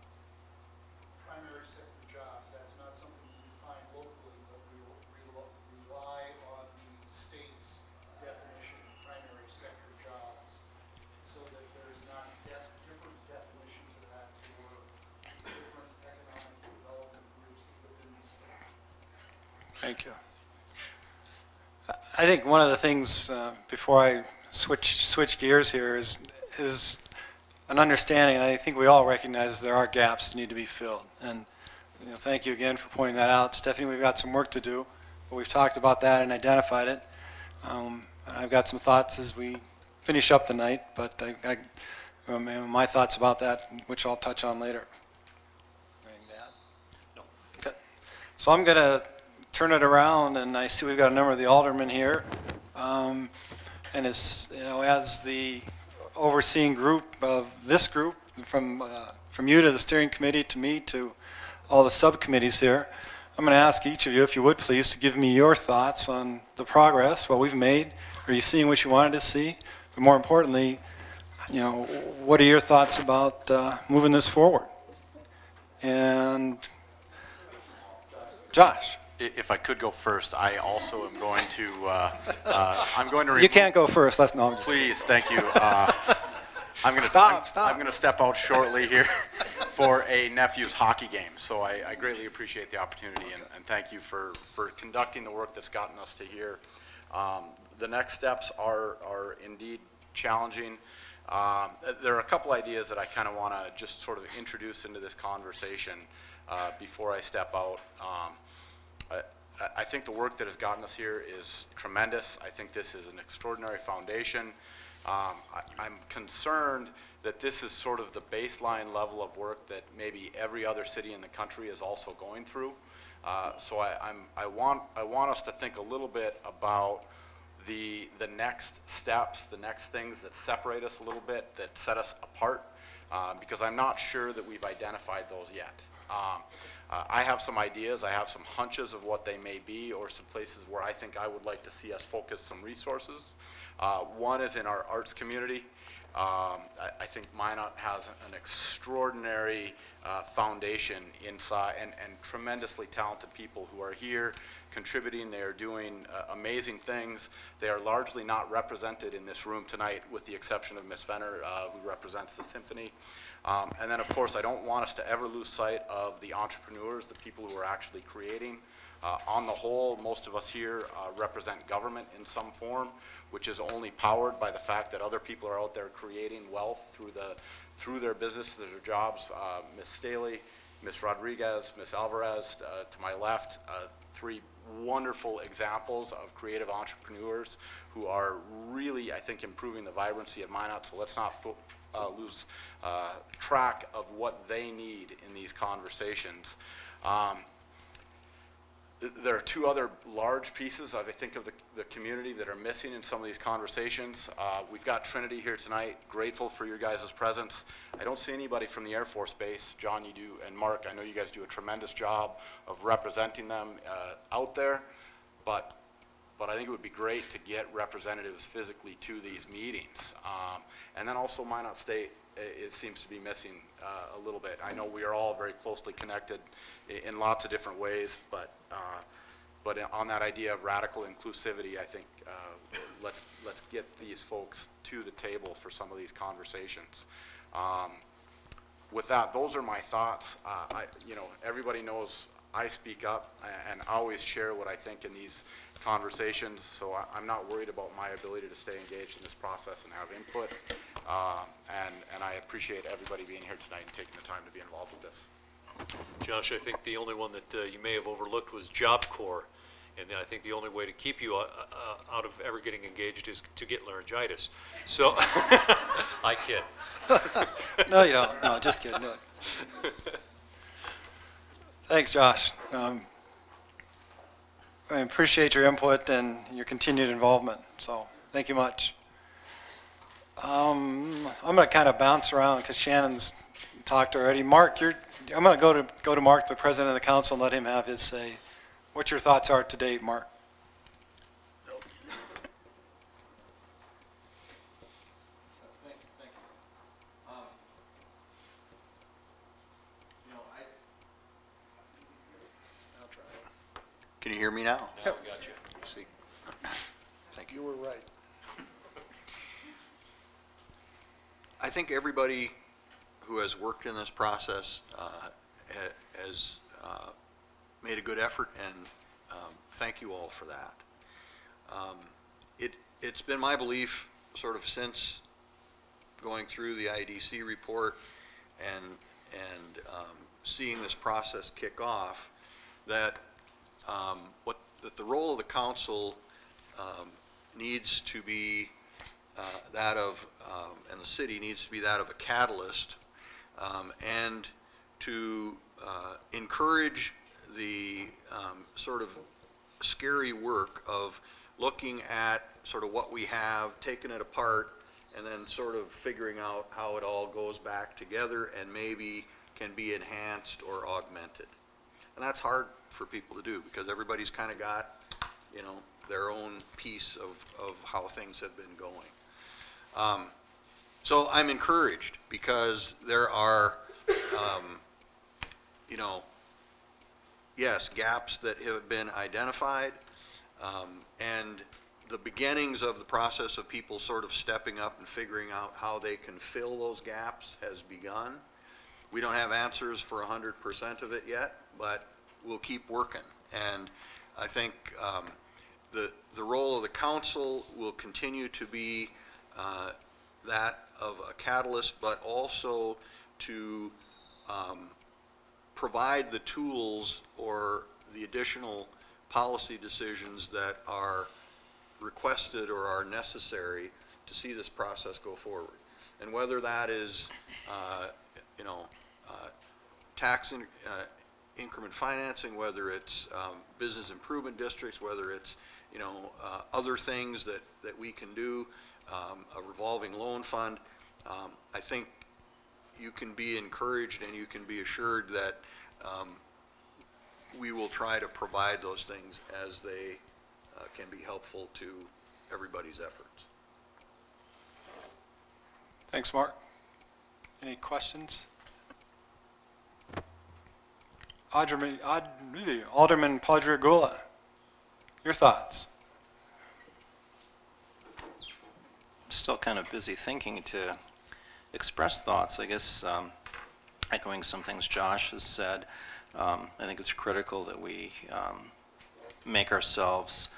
primary sector jobs. That's not something we find locally, but we rely on the state's definition of primary sector jobs, so that there's not different definitions of that for different economic development groups within the state. Thank you. I think one of the things before I switch gears here is an understanding, and I think we all recognize there are gaps that need to be filled. And you know, thank you again for pointing that out. Stephanie, we've got some work to do, but we've talked about that and identified it. I've got some thoughts as we finish up the night, but my thoughts about that, which I'll touch on later. No. Okay. So I'm going to turn it around, and I see we've got a number of the aldermen here. And as the overseeing group of this group, from you to the steering committee to me to all the subcommittees here, I'm going to ask each of you, if you would please, to give me your thoughts on the progress, what we've made. Are you seeing what you wanted to see? But more importantly, you know, what are your thoughts about moving this forward? And Josh. If I could go first, I also am going to. I'm going to. You can't go first. That's no. I'm just please, thank you. I'm going to stop. I'm going to step out shortly here for a nephew's hockey game. So I greatly appreciate the opportunity, and thank you for conducting the work that's gotten us to here. The next steps are indeed challenging. There are a couple ideas that I kind of want to just sort of introduce into this conversation before I step out. I think the work that has gotten us here is tremendous. I think this is an extraordinary foundation. I'm concerned that this is sort of the baseline level of work that maybe every other city in the country is also going through. So I want us to think a little bit about the next steps, the next things that separate us a little bit, that set us apart, because I'm not sure that we've identified those yet. I have some ideas, I have some hunches of what they may be, or some places where I think I would like to see us focus some resources. One is in our arts community. I think Minot has an extraordinary foundation inside, and tremendously talented people who are here contributing. They are doing amazing things. They are largely not represented in this room tonight, with the exception of Ms. Fenner, who represents the symphony. And then, of course, I don't want us to ever lose sight of the entrepreneurs, the people who are actually creating On the whole, most of us here represent government in some form, which is only powered by the fact that other people are out there creating wealth through their business, their jobs. Ms. Staley, Ms. Rodriguez, Ms. Alvarez, to my left, three wonderful examples of creative entrepreneurs who are really, I think, improving the vibrancy of Minot. So let's not lose track of what they need in these conversations. There are two other large pieces, I think, of the community that are missing in some of these conversations. We've got Trinity here tonight, grateful for your guys' presence. I don't see anybody from the Air Force Base. John, you do, and Mark, I know you guys do a tremendous job of representing them out there, but I think it would be great to get representatives physically to these meetings. And then also Minot State, it seems to be missing a little bit. I know we are all very closely connected in lots of different ways, but on that idea of radical inclusivity, I think let's get these folks to the table for some of these conversations. With that, those are my thoughts. Everybody knows I speak up and always share what I think in these conversations, so I'm not worried about my ability to stay engaged in this process and have input. And I appreciate everybody being here tonight and taking the time to be involved with this. Josh, I think the only one that you may have overlooked was Job Corps. And I think the only way to keep you out of ever getting engaged is to get laryngitis. So, I kid. No, you don't. No, just kidding. No. Thanks, Josh. I appreciate your input and your continued involvement. So, thank you much. I'm going to kind of bounce around because Shannon's talked already. Mark, I'm going to go to Mark, the president of the council, and let him have his say. What your thoughts are today, Mark? Thank you. I'll try it. Can you hear me now? Now we got you. See. Thank you. You were right. I think everybody who has worked in this process has made a good effort, and thank you all for that. It's been my belief sort of since going through the IEDC report and seeing this process kick off that that the role of the council needs to be that of, and the city needs to be that of a catalyst, and to encourage the sort of scary work of looking at sort of what we have, taking it apart, and then sort of figuring out how it all goes back together and maybe can be enhanced or augmented. And that's hard for people to do because everybody's kind of got, their own piece of how things have been going. So I'm encouraged because there are, yes, gaps that have been identified, and the beginnings of the process of people sort of stepping up and figuring out how they can fill those gaps has begun. We don't have answers for 100% of it yet, but we'll keep working. And I think the role of the council will continue to be that of a catalyst, but also to provide the tools or the additional policy decisions that are requested or are necessary to see this process go forward. And whether that is, tax increment financing, whether it's business improvement districts, whether it's, other things that we can do, a revolving loan fund, I think you can be encouraged and you can be assured that we will try to provide those things as they can be helpful to everybody's efforts. Thanks, Mark. Any questions? Alderman Padre-Gula, your thoughts? I'm still kind of busy thinking to express thoughts. I guess echoing some things Josh has said, I think it's critical that we make ourselves,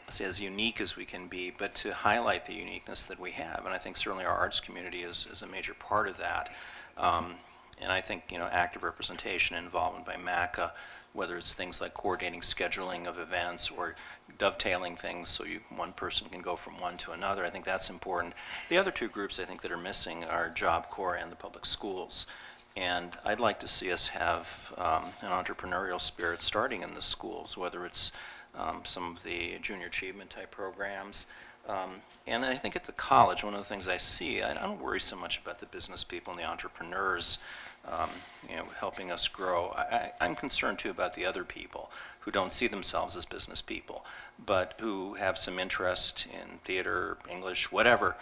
say, as unique as we can be, but to highlight the uniqueness that we have. And I think certainly our arts community is a major part of that. And I think, you know, active representation and involvement by MACA, whether it's things like coordinating scheduling of events or dovetailing things so one person can go from one to another, I think that's important. The other two groups I think that are missing are Job Corps and the public schools. And I'd like to see us have an entrepreneurial spirit starting in the schools, whether it's some of the junior achievement type programs. And I think at the college, one of the things I see, I don't worry so much about the business people and the entrepreneurs you know, helping us grow. I'm concerned too about the other people who don't see themselves as business people, but who have some interest in theater, English, whatever.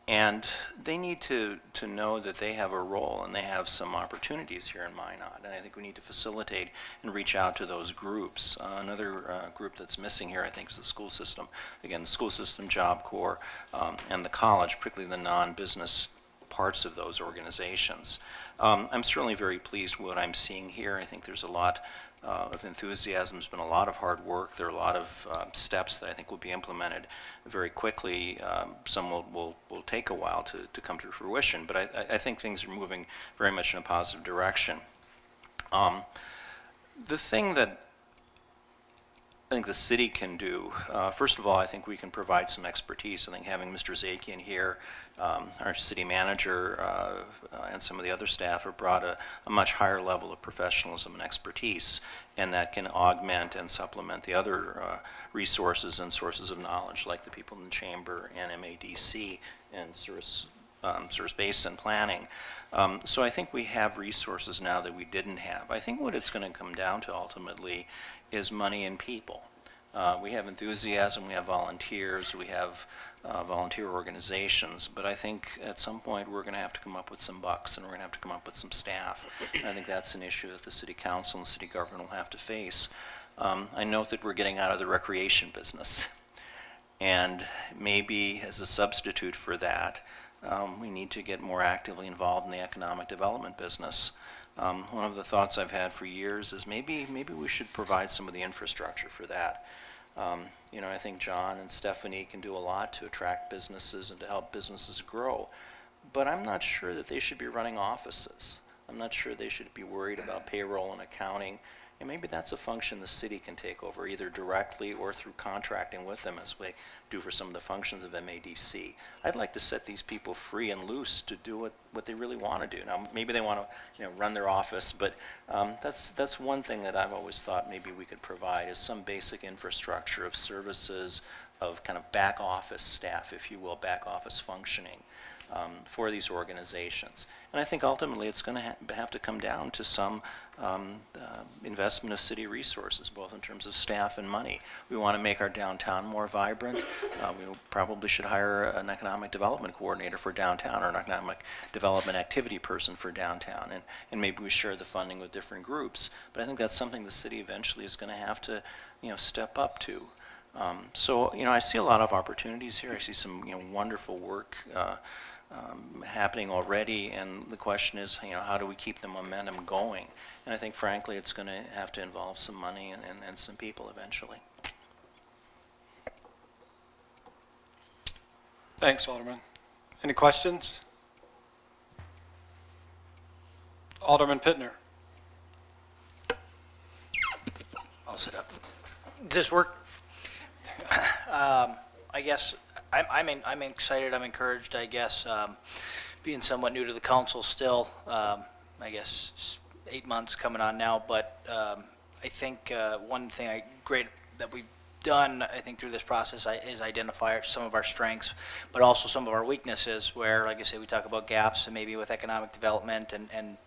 And they need to know that they have a role and they have some opportunities here in Minot. And I think we need to facilitate and reach out to those groups. Another group that's missing here, I think, is the school system. Again, the school system, Job Corps, and the college, particularly the non-business parts of those organizations. I'm certainly very pleased with what I'm seeing here. I think there's a lot of enthusiasm. There's been a lot of hard work. There are a lot of steps that I think will be implemented very quickly. Some will take a while to come to fruition, but I think things are moving very much in a positive direction. The thing that I think the city can do, first of all, I think we can provide some expertise. I think having Mr. Zakian here, our city manager, and some of the other staff have brought a much higher level of professionalism and expertise, and that can augment and supplement the other resources and sources of knowledge, like the people in the chamber and MADC and service basin planning. So I think we have resources now that we didn't have. I think what it's going to come down to ultimately is money and people. We have enthusiasm, we have volunteers, we have volunteer organizations, but I think at some point we're going to have to come up with some bucks and we're going to have to come up with some staff. And I think that's an issue that the city council and the city government will have to face. I note that we're getting out of the recreation business, and maybe as a substitute for that, we need to get more actively involved in the economic development business. One of the thoughts I've had for years is maybe we should provide some of the infrastructure for that. You know, I think John and Stephanie can do a lot to attract businesses and to help businesses grow, but I'm not sure that they should be running offices. I'm not sure they should be worried about payroll and accounting. And maybe that's a function the city can take over, either directly or through contracting with them, as we do for some of the functions of MADC. I'd like to set these people free and loose to do what they really want to do. Now, maybe they want to, run their office, but that's one thing that I've always thought maybe we could provide is some basic infrastructure of services, of kind of back office staff, if you will, back office functioning for these organizations. And I think ultimately it's going to have to come down to some investment of city resources, both in terms of staff and money. We want to make our downtown more vibrant. We probably should hire an economic development coordinator for downtown or an economic development activity person for downtown. And maybe we share the funding with different groups. But I think that's something the city eventually is going to have to step up to. So I see a lot of opportunities here. I see some wonderful work happening already, and the question is, how do we keep the momentum going? And I think, frankly, it's going to have to involve some money and some people eventually. Thanks, Alderman. Any questions? Alderman Pittner. I'll sit up. Does this work? I guess I'm excited. I'm encouraged. I guess being somewhat new to the council still. I guess 8 months coming on now. But I think one thing great that we've done, I think, through this process is identify some of our strengths, but also some of our weaknesses. Where, like I say, we talk about gaps, and maybe with economic development and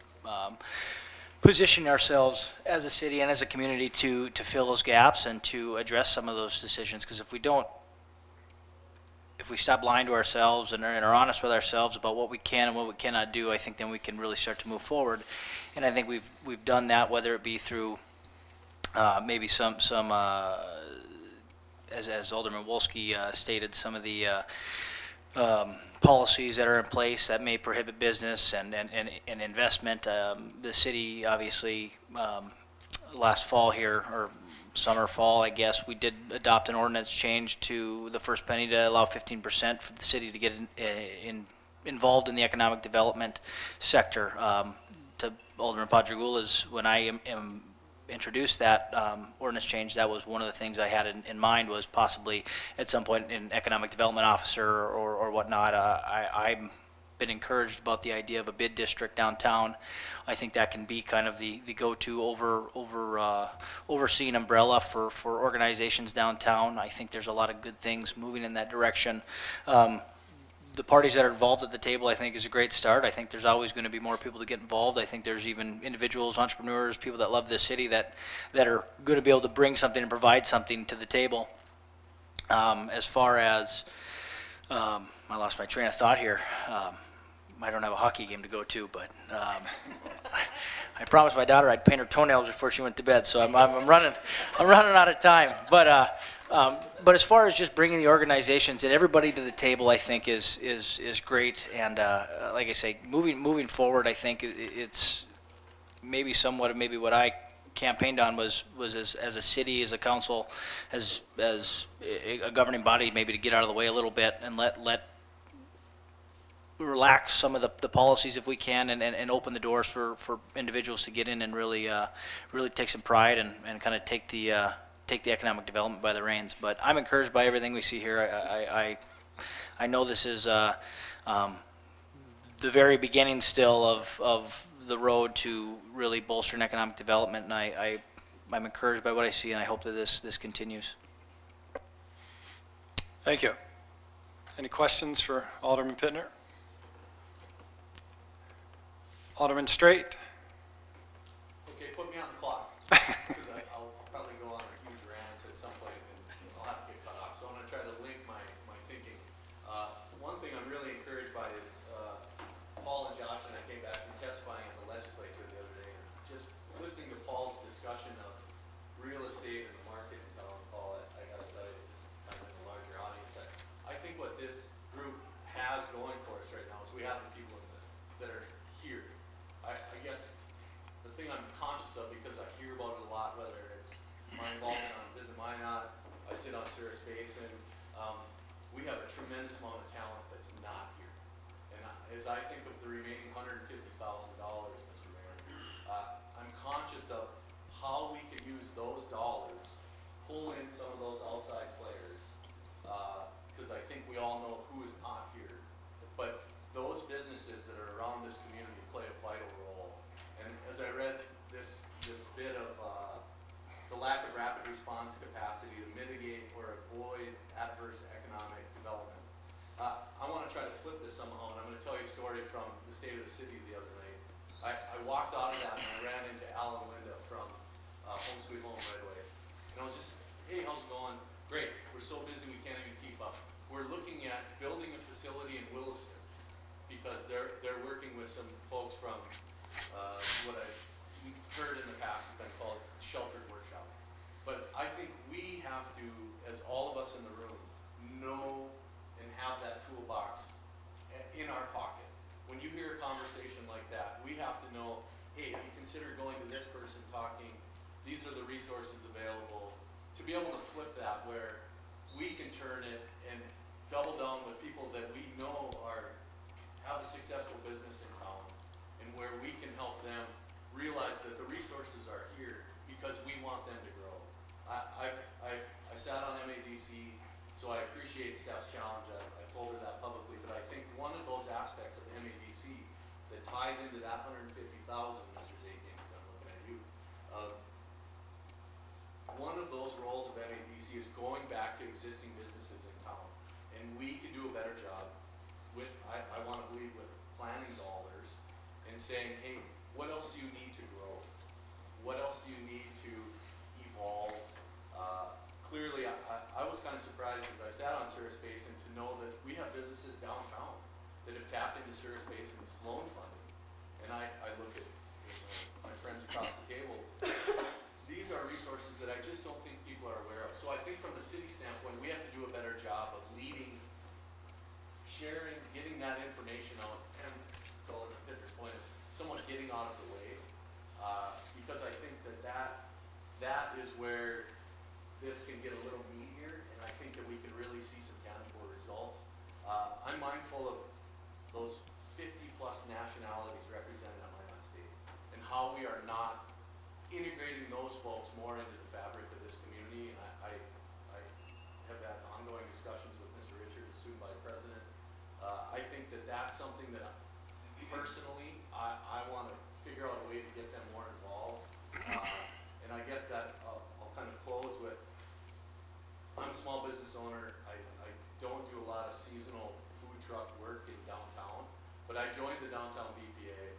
positioning ourselves as a city and as a community to fill those gaps and to address some of those decisions. Because if we stop lying to ourselves and are honest with ourselves about what we can and what we cannot do, I think then we can really start to move forward. And I think we've done that, whether it be through maybe some as Alderman Wolski stated, some of the policies that are in place that may prohibit business and investment. The city obviously last fall here, or summer, fall, I guess, we did adopt an ordinance change to the first penny to allow 15% for the city to get involved in the economic development sector. To Alderman Padragula's, when I introduced that ordinance change, that was one of the things I had in mind, was possibly at some point an economic development officer or whatnot. I'm been encouraged about the idea of a bid district downtown. I think that can be kind of the go-to overseeing umbrella for organizations downtown. I think there's a lot of good things moving in that direction. The parties that are involved at the table, I think, is a great start. I think there's always going to be more people to get involved. I think there's even individuals, entrepreneurs, people that love this city that are going to be able to bring something and provide something to the table. As far as, I lost my train of thought here. I don't have a hockey game to go to, but I promised my daughter I'd paint her toenails before she went to bed, so I'm running out of time. But as far as just bringing the organizations and everybody to the table, I think is great. And like I say, moving forward, I think it's maybe somewhat of maybe what I campaigned on was as a city, as a council, as a governing body, maybe to get out of the way a little bit and let relax some of the policies if we can, and open the doors for individuals to get in and really take some pride and kind of take the economic development by the reins. But I'm encouraged by everything we see here. I know this is the very beginning still of the road to really bolstering economic development, and I'm encouraged by what I see, and I hope that this continues. Thank you. Any questions for Alderman Pittner? Alderman Straight? Okay, put me on the clock, because I'll probably go on a huge rant at some point and I'll have to get cut off. So I'm going to try to link my thinking. One thing I'm really encouraged by is Paul and Josh and I came back from testifying at the legislature the other day, and just listening to Paul's discussion of real estate and the market in town. Paul, I got to tell you, kind of in a larger audience, I think what this group has going for us right now is we have the people that are here. I guess the thing I'm conscious of, because I hear about it a lot, whether it's my involvement on Visit Minot, I sit on Cirrus Basin, we have a tremendous amount of talent that's not here. And as I think of the remaining $150,000, Mr. Mayor, I'm conscious of how we could use those dollars, pull in some of those outside players, because I think we all know who is not here. But those businesses that are around this community play a vital role. And as I read this bit of the lack of rapid response capacity to mitigate or avoid adverse economic development, I want to try to flip this somehow, and I'm going to tell you a story from the State of the City the other night. I walked out of that and I ran into Alan Linda from Home Sweet Home right away. And I was just, hey, how's it going? Great. We're so busy we can't even keep up. We're looking at building a facility in Williston, because they're working with some folks from what I've heard in the past has been called sheltered workshop. But I think we have to, as all of us in the room, know and have that toolbox in our pocket. When you hear a conversation like that, we have to know, hey, if you consider going to this person talking, these are the resources available, to be able to flip that where we can turn it and double down with people that we know have a successful business in town, and where we can help them realize that the resources are here because we want them to grow. I sat on MADC, so I appreciate Steph's challenge. I told her that publicly, but I think one of those aspects of MADC that ties into that $150,000, Mr. Zakian, because I'm looking at you, one of those roles of MADC is going back to existing businesses in town, and we can do a better job with, I want to believe, with planning dollars and saying, hey, what else do you need to grow? What else do you need to evolve? Clearly, I was kind of surprised as I sat on Cirrus Basin to know that we have businesses downtown that have tapped into Cirrus Basin's loan funding. And I look at my friends across the table. These are resources that I just don't think people are aware of. So I think from the city standpoint, we have to do a better job of leading, sharing, getting that information out, and to Alderman Pitter's point, somewhat getting out of the way, because I think that is where this can get a little meatier, and I think that we can really see some tangible results. I'm mindful of those 50-plus nationalities represented at Minot State, and how we are not integrating those folks more into the fabric of this community. And I have had ongoing discussions with Mr. Richard, the student body president. I think that that's something that personally I want to figure out a way to get them more involved. And I guess that I'll kind of close with, I'm a small business owner. I don't do a lot of seasonal food truck work in downtown, but I joined the downtown BPA,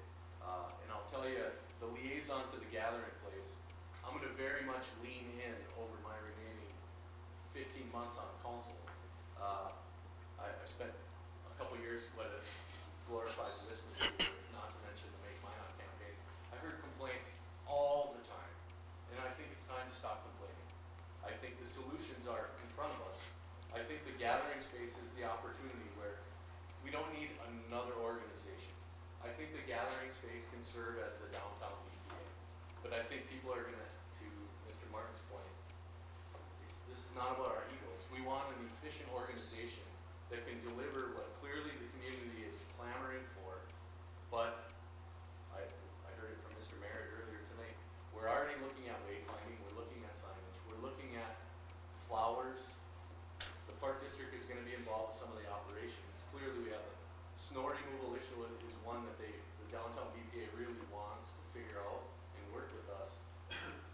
and I'll tell you, as the liaison to the gathering place, I'm going to very much lean in over my remaining 15 months on council. I spent a couple years, what it's glorified listening to, not to mention the Make Minot campaign. I heard complaints all the time, and I think it's time to stop complaining. I think the solutions are in front of us. I think the gathering space is the opportunity where we don't need another organization. I think the gathering space can serve as the downtown BPA. But I think people are going to Mr. Martin's point, this is not about our egos. We want an efficient organization that can deliver what clearly the community is clamoring for. But I heard it from Mr. Merritt earlier tonight. We're already looking at wayfinding. We're looking at signage. We're looking at flowers. The Park District is going to be involved with some of the operations. Clearly, we have a snow removal issue is one that the downtown BPA really wants to figure out and work with us.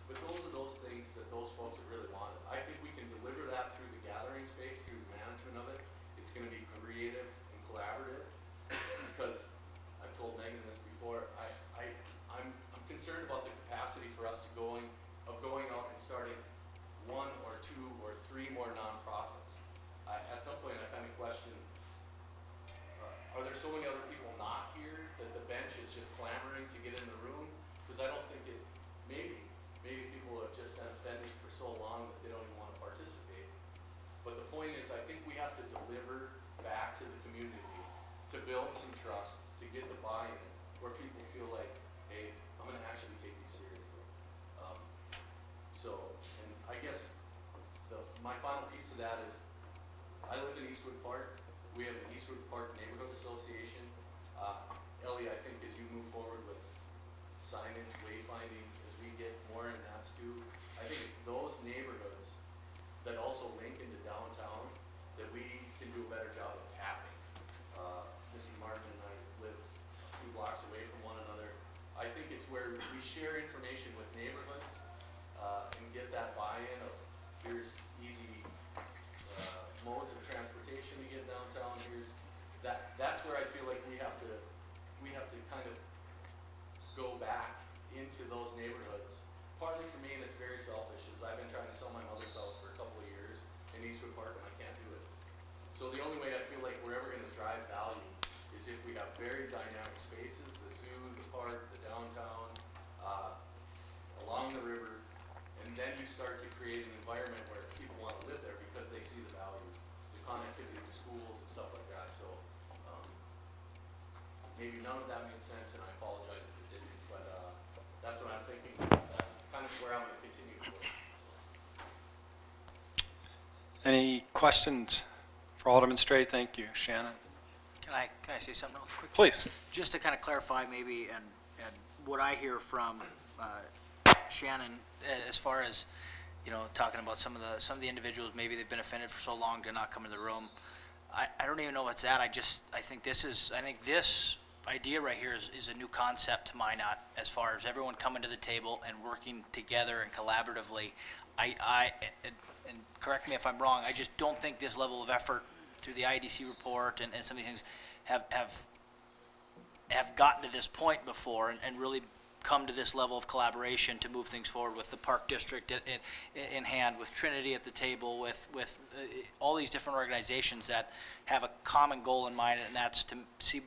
But those are those things that those folks have really wanted. I think we can deliver that through the gathering space, through the management of it. It's going to be creative and collaborative, because I've told Megan this before. I'm concerned about the capacity for us going out and starting 1 or 2 or 3 more nonprofits. At some point, I kind of question, are there so many other people not here that the bench is just clamoring to get in the room? Because I don't think maybe people have just been offended for so long that they don't even want to participate. But the point is, I think we have to deliver back to the community to build some trust, to get the buy-in, where people feel like, hey, I'm going to actually take you seriously. And I guess my final piece of that is, I live in Eastwood Park. We have an Eastwood Park Neighborhood Association. Ellie, I think as you move forward with signage, wayfinding, as we get more in that stew, I think it's those neighborhoods that also link into downtown that we can do a better job of tapping. Mr. Martin and I live a few blocks away from one another. I think it's where we share information with neighborhoods and get that buy-in of, here's easy modes of transportation to get downtown. That's where I feel like we have to kind of go back into those neighborhoods. Partly for me, and it's very selfish, is I've been trying to sell my mother's house for a couple of years in Eastwood Park, and I can't do it. So the only way I feel like we're ever going to drive value is if we have very dynamic spaces, the zoo, the park, the downtown, along the river, and then you start to create an environment where people want to live there because they see the value, the connectivity to schools and stuff like that. So maybe none of that made sense, and I apologize if it didn't, but that's what I'm thinking. That's kind of where I'm going to continue to work. Any questions for Alderman Stray? Thank you, Shannon. Can I say something else quick? Please. Just to kind of clarify maybe, and what I hear from Shannon, as far as, talking about some of the individuals, maybe they've been offended for so long to not come in the room. I don't even know what's that. I think this idea right here is a new concept to Minot, as far as everyone coming to the table and working together and collaboratively. And correct me if I'm wrong, I just don't think this level of effort through the IEDC report and some of these things have gotten to this point before and really come to this level of collaboration to move things forward with the Park District in hand, with Trinity at the table, with all these different organizations that have a common goal in mind, and that's to see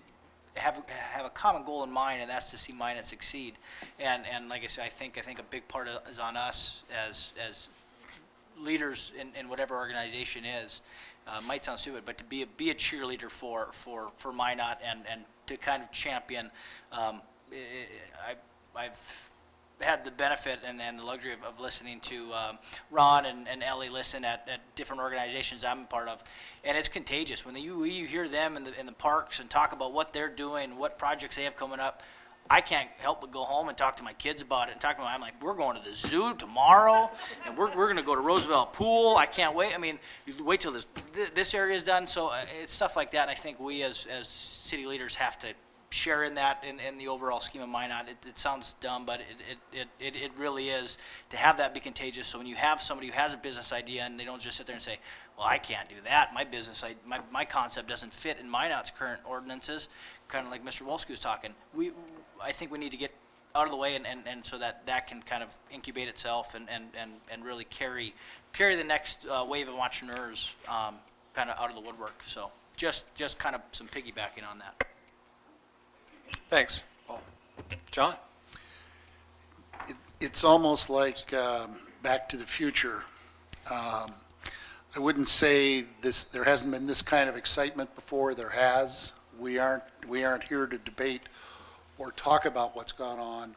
have a common goal in mind, and that's to see Minot succeed. And like I said, I think a big part is on us as leaders in whatever organization is. Might sound stupid, but to be a cheerleader for Minot and to kind of champion. I've had the benefit and the luxury of listening to Ron and Ellie listen at different organizations I'm a part of, and it's contagious. When you hear them in the parks and talk about what they're doing, what projects they have coming up, I can't help but go home and talk to my kids about it. And talk to them, I'm like, we're going to the zoo tomorrow, and we're going to go to Roosevelt Pool. I can't wait. I mean, you wait till this area is done. So it's stuff like that. And I think we as city leaders have to share in that in the overall scheme of Minot. It sounds dumb, but it really is to have that be contagious. So when you have somebody who has a business idea and they don't just sit there and say, well, I can't do that. My business, my concept doesn't fit in Minot's current ordinances. Kind of like Mr. Wolski was talking. I think we need to get out of the way and so that can kind of incubate itself and really carry the next wave of entrepreneurs kind of out of the woodwork. So just kind of some piggybacking on that. Thanks. Paul. John? It's almost like Back to the Future. I wouldn't say there hasn't been this kind of excitement before. There has. We aren't here to debate or talk about what's gone on,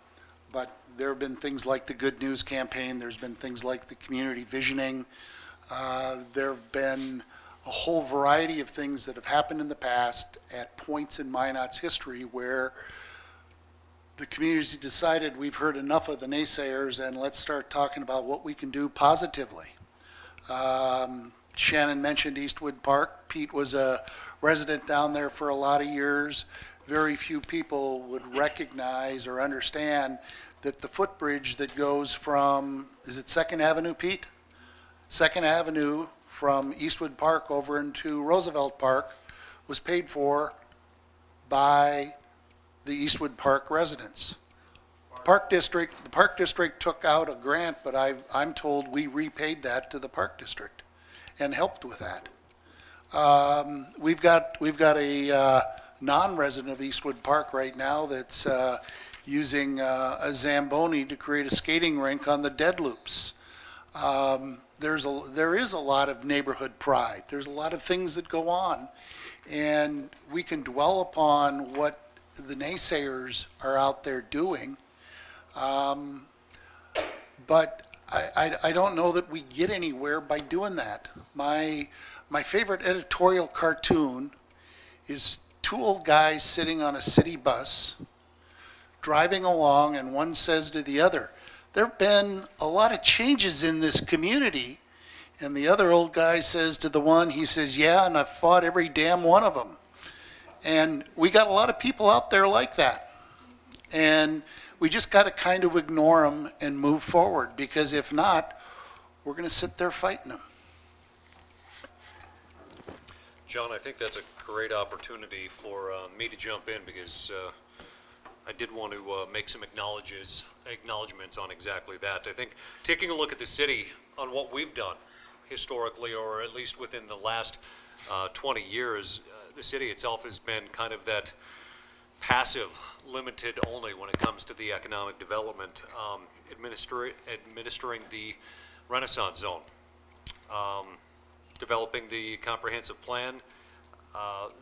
but there have been things like the Good News campaign. There's been things like the community visioning. There have been a whole variety of things that have happened in the past at points in Minot's history where the community decided we've heard enough of the naysayers and let's start talking about what we can do positively. Shannon mentioned Eastwood Park. Pete was a resident down there for a lot of years. Very few people would recognize or understand that the footbridge that goes from, is it 2nd Avenue, Pete? 2nd Avenue from Eastwood Park over into Roosevelt Park was paid for by the Eastwood Park residents. The Park District took out a grant, but I'm told we repaid that to the Park District and helped with that. We've got a non-resident of Eastwood Park right now that's using a Zamboni to create a skating rink on the dead loops. There is a lot of neighborhood pride. There's a lot of things that go on, and we can dwell upon what the naysayers are out there doing, but I don't know that we get anywhere by doing that. My favorite editorial cartoon is two old guys sitting on a city bus, driving along, and one says to the other, there have been a lot of changes in this community. And the other old guy says to the one, he says, yeah, and I've fought every damn one of them. And we got a lot of people out there like that. And we just got to kind of ignore them and move forward, because if not, we're going to sit there fighting them. John, I think that's a great opportunity for me to jump in, because I did want to make some acknowledgments on exactly that. I think taking a look at the city on what we've done historically, or at least within the last 20 years, the city itself has been kind of that passive, limited only when it comes to the economic development, administering the Renaissance Zone, developing the comprehensive plan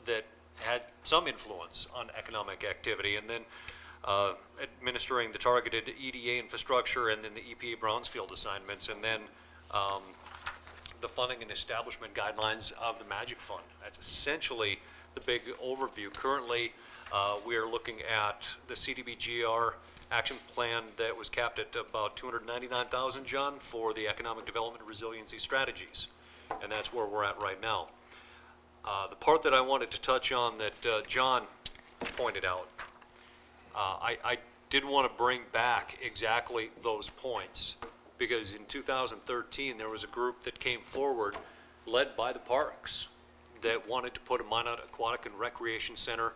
that had some influence on economic activity, and then administering the targeted EDA infrastructure, and then the EPA Brownsfield assignments, and then the funding and establishment guidelines of the Magic Fund. That's essentially the big overview. Currently, we are looking at the CDBGR action plan that was capped at about $299,000, John, for the economic development and resiliency strategies, and that's where we're at right now. The part that I wanted to touch on that John pointed out, I did want to bring back exactly those points, because in 2013 there was a group that came forward, led by the parks, that wanted to put a Minot Aquatic and Recreation Center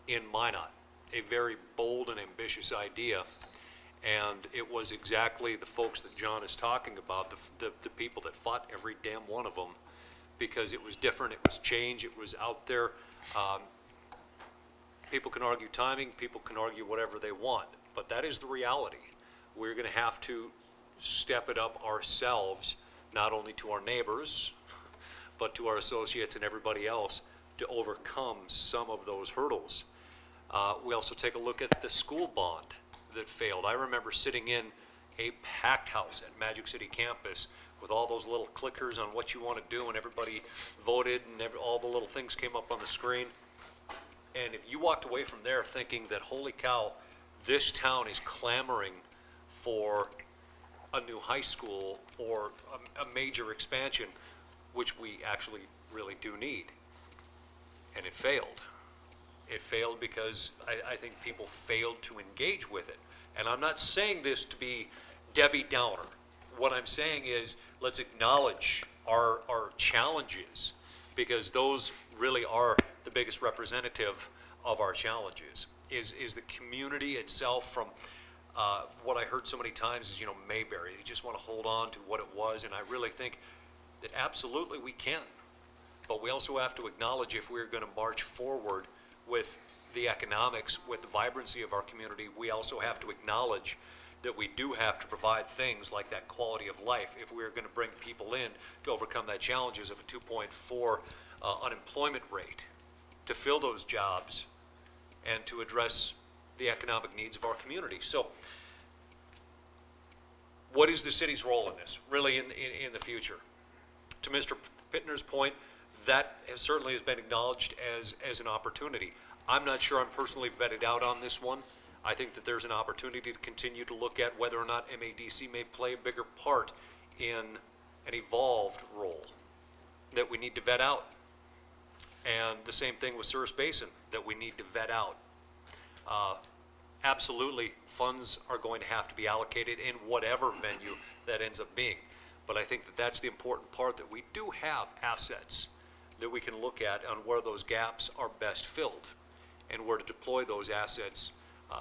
in Minot. A very bold and ambitious idea, and it was exactly the folks that John is talking about, the people that fought every damn one of them, because it was different, it was change, it was out there. People can argue timing, people can argue whatever they want, but that is the reality. We're going to have to step it up ourselves, not only to our neighbors, but to our associates and everybody else, to overcome some of those hurdles. We also take a look at the school bond that failed. I remember sitting in a packed house at Magic City campus with all those little clickers on what you want to do, and everybody voted, and all the little things came up on the screen. And if you walked away from there thinking that, holy cow, this town is clamoring for a new high school or a major expansion, which we actually really do need, and it failed. It failed because I think people failed to engage with it. And I'm not saying this to be Debbie Downer. What I'm saying is, let's acknowledge our challenges, because those really are the biggest representative of our challenges, is the community itself. From what I heard so many times is, Mayberry, they just want to hold on to what it was, and I really think that absolutely we can. But we also have to acknowledge, if we're going to march forward with the economics, with the vibrancy of our community, we also have to acknowledge that we do have to provide things like that quality of life if we're going to bring people in to overcome that challenges of a 2.4 unemployment rate, to fill those jobs and to address the economic needs of our community. So what is the city's role in this, really, in the future? To Mr. Pittner's point, that certainly has been acknowledged as an opportunity. I'm not sure I'm personally vetted out on this one. I think that there's an opportunity to continue to look at whether or not MADC may play a bigger part in an evolved role that we need to vet out. And the same thing with Souris Basin, that we need to vet out. Absolutely, funds are going to have to be allocated in whatever venue that ends up being. But I think that that's the important part, that we do have assets that we can look at on where those gaps are best filled and where to deploy those assets,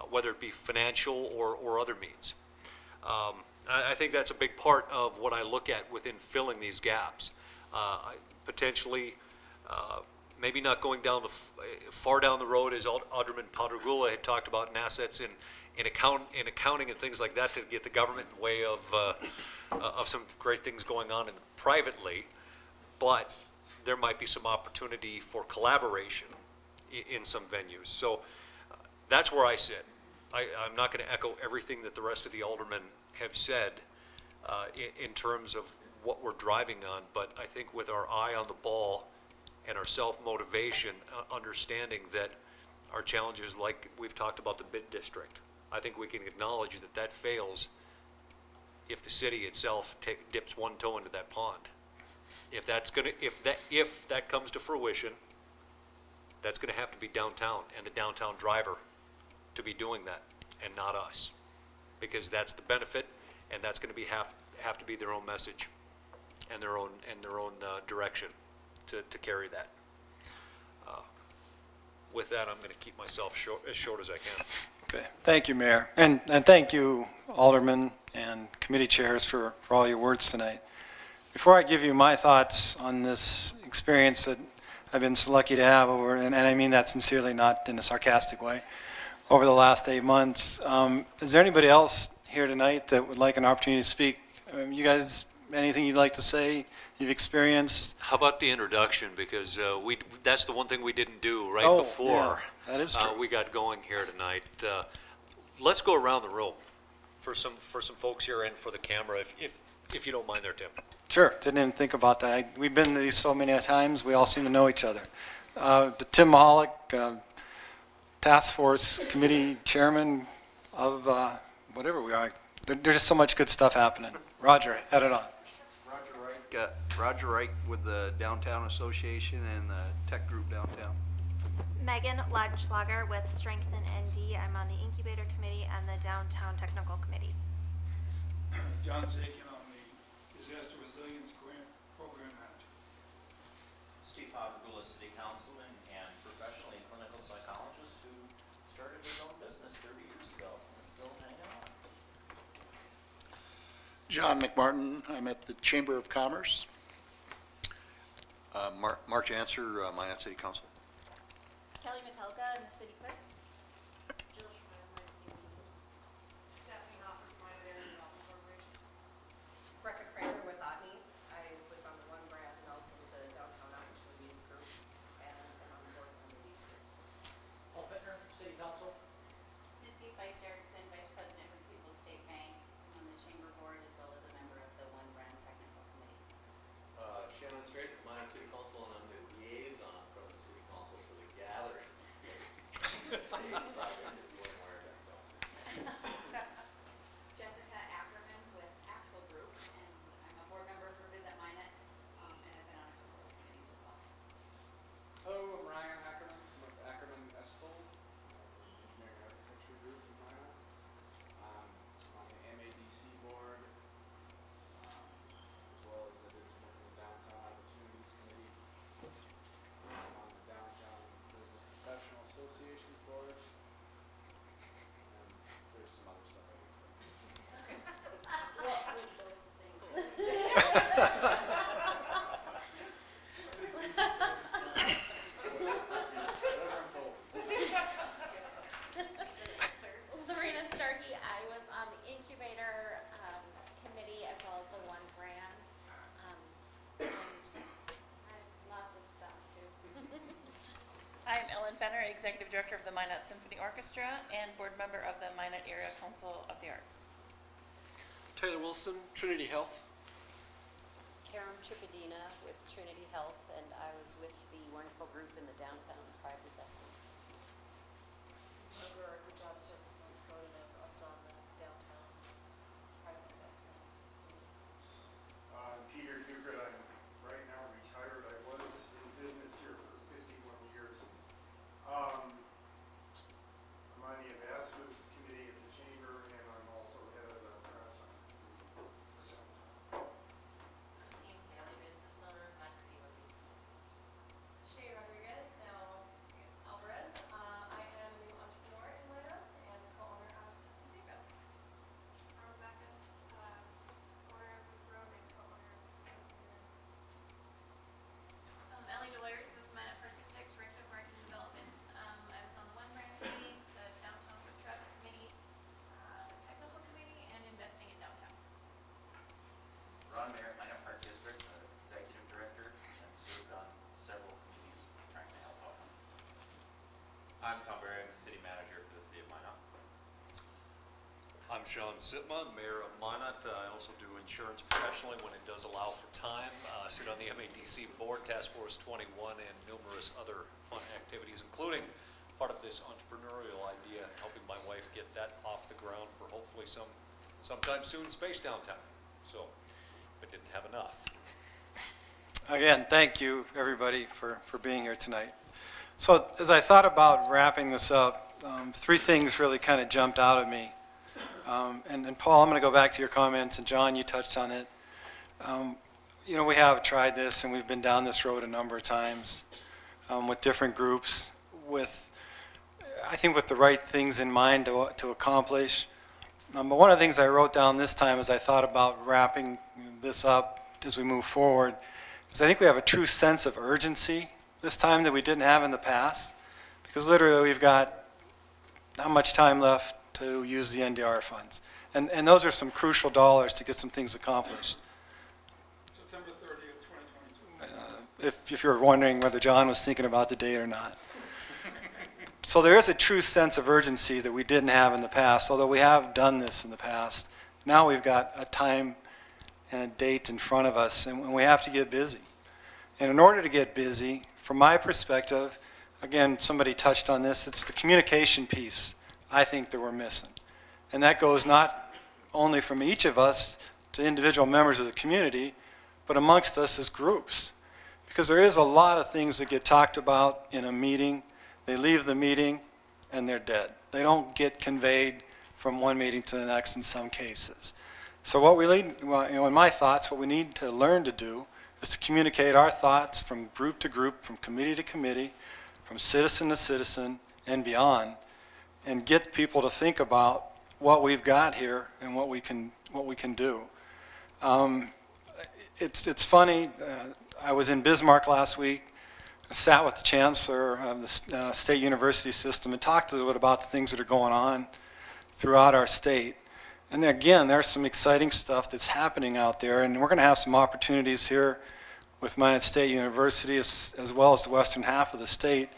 whether it be financial or other means. I think that's a big part of what I look at within filling these gaps. Potentially, maybe not going down far down the road, as Alderman Padragula had talked about, in assets in accounting and things like that, to get the government in the way of some great things going on privately, but there might be some opportunity for collaboration in some venues. So that's where I sit. I'm not going to echo everything that the rest of the aldermen have said in terms of what we're driving on, but I think with our eye on the ball and our self-motivation, understanding that our challenges, like we've talked about the bid district, I think we can acknowledge that that fails if the city itself dips one toe into that pond. If that comes to fruition, that's going to have to be downtown and the downtown driver to be doing that, and not us, because that's the benefit, and that's going to have to be their own message and their own direction to carry that. With that, I'm going to keep myself as short as I can. Okay. Thank you, Mayor, and thank you, Alderman and committee chairs, for all your words tonight. Before I give you my thoughts on this experience that I've been so lucky to have over, and I mean that sincerely, not in a sarcastic way, over the last 8 months, is there anybody else here tonight that would like an opportunity to speak? You guys, anything you'd like to say you've experienced? How about the introduction? Because that's the one thing we didn't do before that is true. We got going here tonight. Let's go around the room for some folks here and for the camera, if you don't mind there, Tim. Sure, didn't even think about that. We've been to these so many times, we all seem to know each other. Tim Mahalik, Task Force Committee Chairman of whatever we are. There's just so much good stuff happening. Roger, head it on. Roger Reich with the Downtown Association and the Tech Group Downtown. Megan Lagschlager with Strengthen ND. I'm on the Incubator Committee and the Downtown Technical Committee. John Zakin on the Disaster Resilience Grant Program Manager. Steve Padragula, City Councilman and professionally a clinical psychologist who started his own business 30 years ago and is still hanging on. John McMartin, I'm at the Chamber of Commerce. Mark Janser, Minot City Council. Kelly Metelka in the City Clerks. Jill Schmidt, Stephanie Hoffers, Minot Area Development Corporation. Rebecca Kramer with Otney. I was on the One Brand and also the Downtown Outreach for these groups, and on the board from the East. Paul Pittner, City Council. Misty Feist Erickson, Vice President Fenner, Executive Director of the Minot Symphony Orchestra and board member of the Minot Area Council of the Arts. Taylor Wilson, Trinity Health. Karen Tripadina with Trinity Health, and I was with the wonderful group in the downtown private investments. Susan Brewer, the job service code, and I was also on the downtown private investments. Peter Duker, I'm right now retired. I was in business here for 51 years. I'm on the ambassadors committee of the chamber, and I'm also head of the Renaissance committee for downtown. Christine Sally, business owner, Maxi Ladies. Shay Rodriguez, now Alvarez. I am a new entrepreneur in Minot and co-owner of Suzuka. Rebecca, owner of the Road and co-owner of Ellie Delores with Minot Park District, Director of Market Development. I was on the One Brand Committee, the Downtown Food Truck Committee, Technical Committee, and Investing in Downtown. Ron Mayer, Minot Park District, Executive Director, and served on several committees trying to help out. I'm Tom Berry. I'm the city manager for the city of Minot. I'm Sean Sitma, mayor of Minot. I also do insurance professionally when it does allow for time. Sit on the IEDC board, Task Force 21, and numerous other fun activities, including part of this entrepreneurial idea, helping my wife get that off the ground for hopefully sometime soon space downtown. So, if I didn't have enough. Again, thank you, everybody, for being here tonight. So as I thought about wrapping this up, three things really kind of jumped out at me. And Paul, I'm going to go back to your comments, and John, you touched on it. You know, we have tried this, and we've been down this road a number of times with different groups, I think with the right things in mind to accomplish. But one of the things I wrote down this time as I thought about wrapping this up as we move forward is I think we have a true sense of urgency this time that we didn't have in the past, because literally we've got not much time left to use the NDR funds. And those are some crucial dollars to get some things accomplished. September 30th, 2022. If you're wondering whether John was thinking about the date or not. So there is a true sense of urgency that we didn't have in the past, although we have done this in the past. Now we've got a time and a date in front of us, and we have to get busy. And in order to get busy, from my perspective, again, somebody touched on this, it's the communication piece I think that we're missing. And that goes not only from each of us to individual members of the community, but amongst us as groups. Because there is a lot of things that get talked about in a meeting. They leave the meeting and they're dead. They don't get conveyed from one meeting to the next in some cases. So what we need, in my thoughts, what we need to learn to do is to communicate our thoughts from group to group, from committee to committee, from citizen to citizen and beyond, and get people to think about what we've got here and what we can do. It's funny. I was in Bismarck last week. I sat with the chancellor of the state university system and talked a little bit about the things that are going on throughout our state. And again, there's some exciting stuff that's happening out there, and we're going to have some opportunities here with Minot State University as well as the western half of the state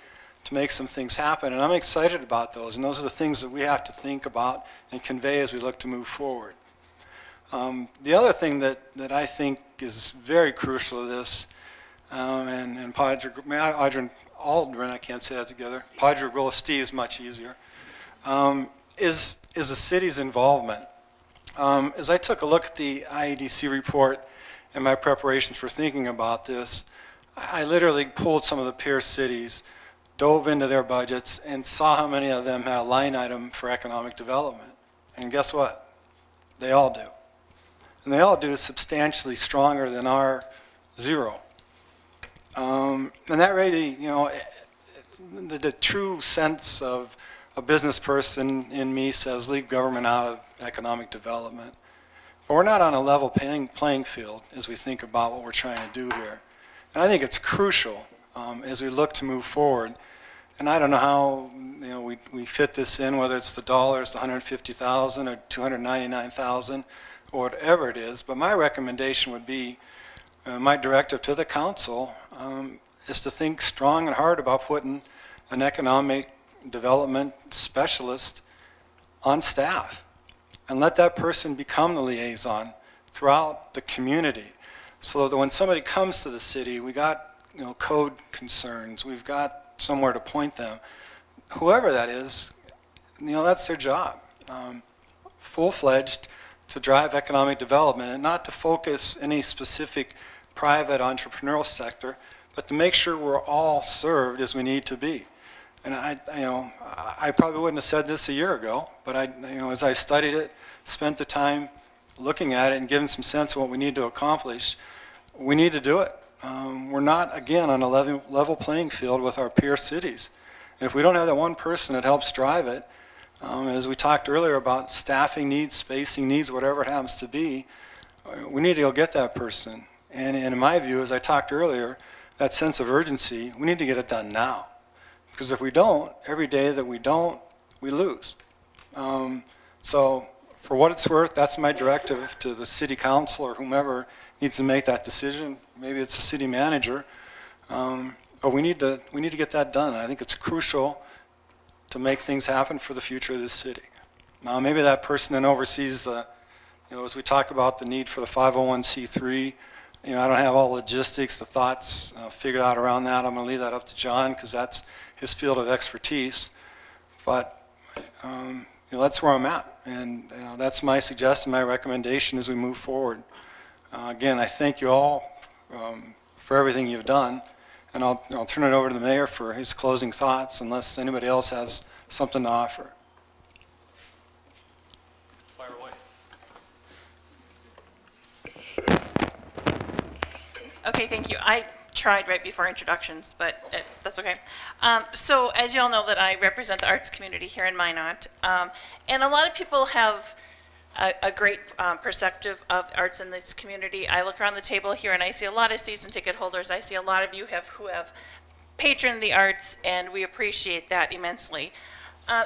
to make some things happen. And I'm excited about those, and those are the things that we have to think about and convey as we look to move forward. The other thing that I think is very crucial to this, and Aldrin, I can't say that together, Padre Steve is much easier, is the city's involvement. As I took a look at the IEDC report and my preparations for thinking about this, I literally pulled some of the peer cities, dove into their budgets, and saw how many of them had a line item for economic development. And guess what? They all do. And they all do substantially stronger than our zero. And that really, you know, the true sense of a business person in me says leave government out of economic development. But we're not on a level playing field as we think about what we're trying to do here. And I think it's crucial as we look to move forward. And I don't know how we fit this in, whether it's the dollars, the $150,000 or $299,000 or whatever it is. But my recommendation would be, my directive to the council is to think strong and hard about putting an economic development specialist on staff and let that person become the liaison throughout the community, so that when somebody comes to the city, we got, you know, code concerns, we've got somewhere to point them. Whoever that is, you know, that's their job. Full-fledged to drive economic development and not to focus any specific private entrepreneurial sector, but to make sure we're all served as we need to be. And I probably wouldn't have said this a year ago, but as I studied it, spent the time looking at it and giving some sense of what we need to accomplish, we need to do it. We're not, again, on a level playing field with our peer cities. And if we don't have that one person that helps drive it, as we talked earlier about staffing needs, spacing needs, whatever it happens to be, we need to go get that person. And in my view, as I talked earlier, that sense of urgency, we need to get it done now. Because if we don't, every day that we don't, we lose. So for what it's worth, that's my directive to the city council or whomever needs to make that decision. Maybe it's the city manager. But we need to get that done. I think it's crucial to make things happen for the future of this city. Now, maybe that person then oversees the, as we talk about the need for the 501c3, I don't have all the logistics, the thoughts figured out around that. I'm going to leave that up to John because that's his field of expertise. But that's where I'm at, and that's my suggestion, my recommendation as we move forward. Again, I thank you all for everything you've done. And I'll turn it over to the mayor for his closing thoughts, unless anybody else has something to offer. Fire away. Okay, thank you. I tried right before introductions, but that's okay. So as you all know, that I represent the arts community here in Minot, and a lot of people have a great perspective of arts in this community. I look around the table here and I see a lot of season ticket holders. I see a lot of you who have patroned the arts, and we appreciate that immensely.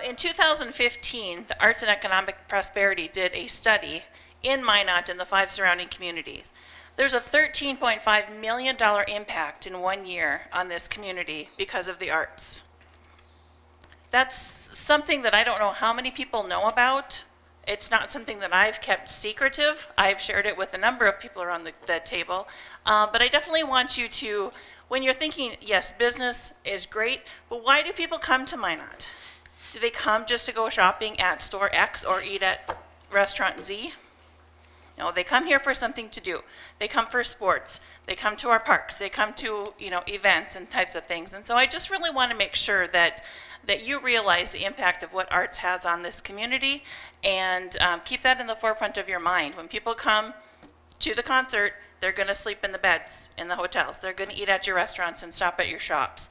In 2015, the Arts and Economic Prosperity did a study in Minot and the 5 surrounding communities. There's a $13.5 million impact in 1 year on this community because of the arts. That's something that I don't know how many people know about. It's not something that I've kept secretive. I've shared it with a number of people around the table. But I definitely want you to, when you're thinking, yes, business is great, but why do people come to Minot? Do they come just to go shopping at store X or eat at restaurant Z? No, they come here for something to do. They come for sports. They come to our parks. They come to, events and types of things. And so I just really want to make sure that you realize the impact of what arts has on this community, and keep that in the forefront of your mind. When people come to the concert, they're going to sleep in the beds in the hotels. They're going to eat at your restaurants and stop at your shops.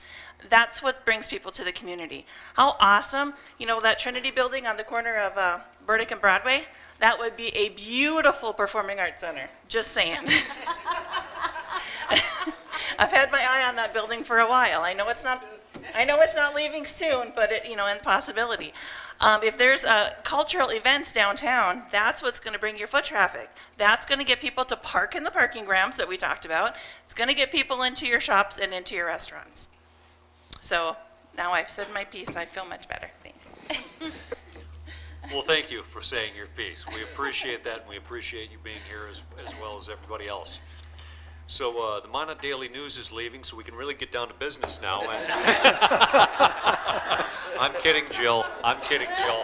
That's what brings people to the community. How awesome, that Trinity building on the corner of Burdick and Broadway, that would be a beautiful performing arts center, just saying. I've had my eye on that building for a while. I know it's not leaving soon, but in possibility. If there's cultural events downtown, that's what's going to bring your foot traffic. That's going to get people to park in the parking ramps that we talked about. It's going to get people into your shops and into your restaurants. So now I've said my piece. I feel much better. Thanks. Well, thank you for saying your piece. We appreciate that, and we appreciate you being here as well as everybody else. So the Minot Daily News is leaving, so we can really get down to business now. And I'm kidding, Jill. I'm kidding, Jill.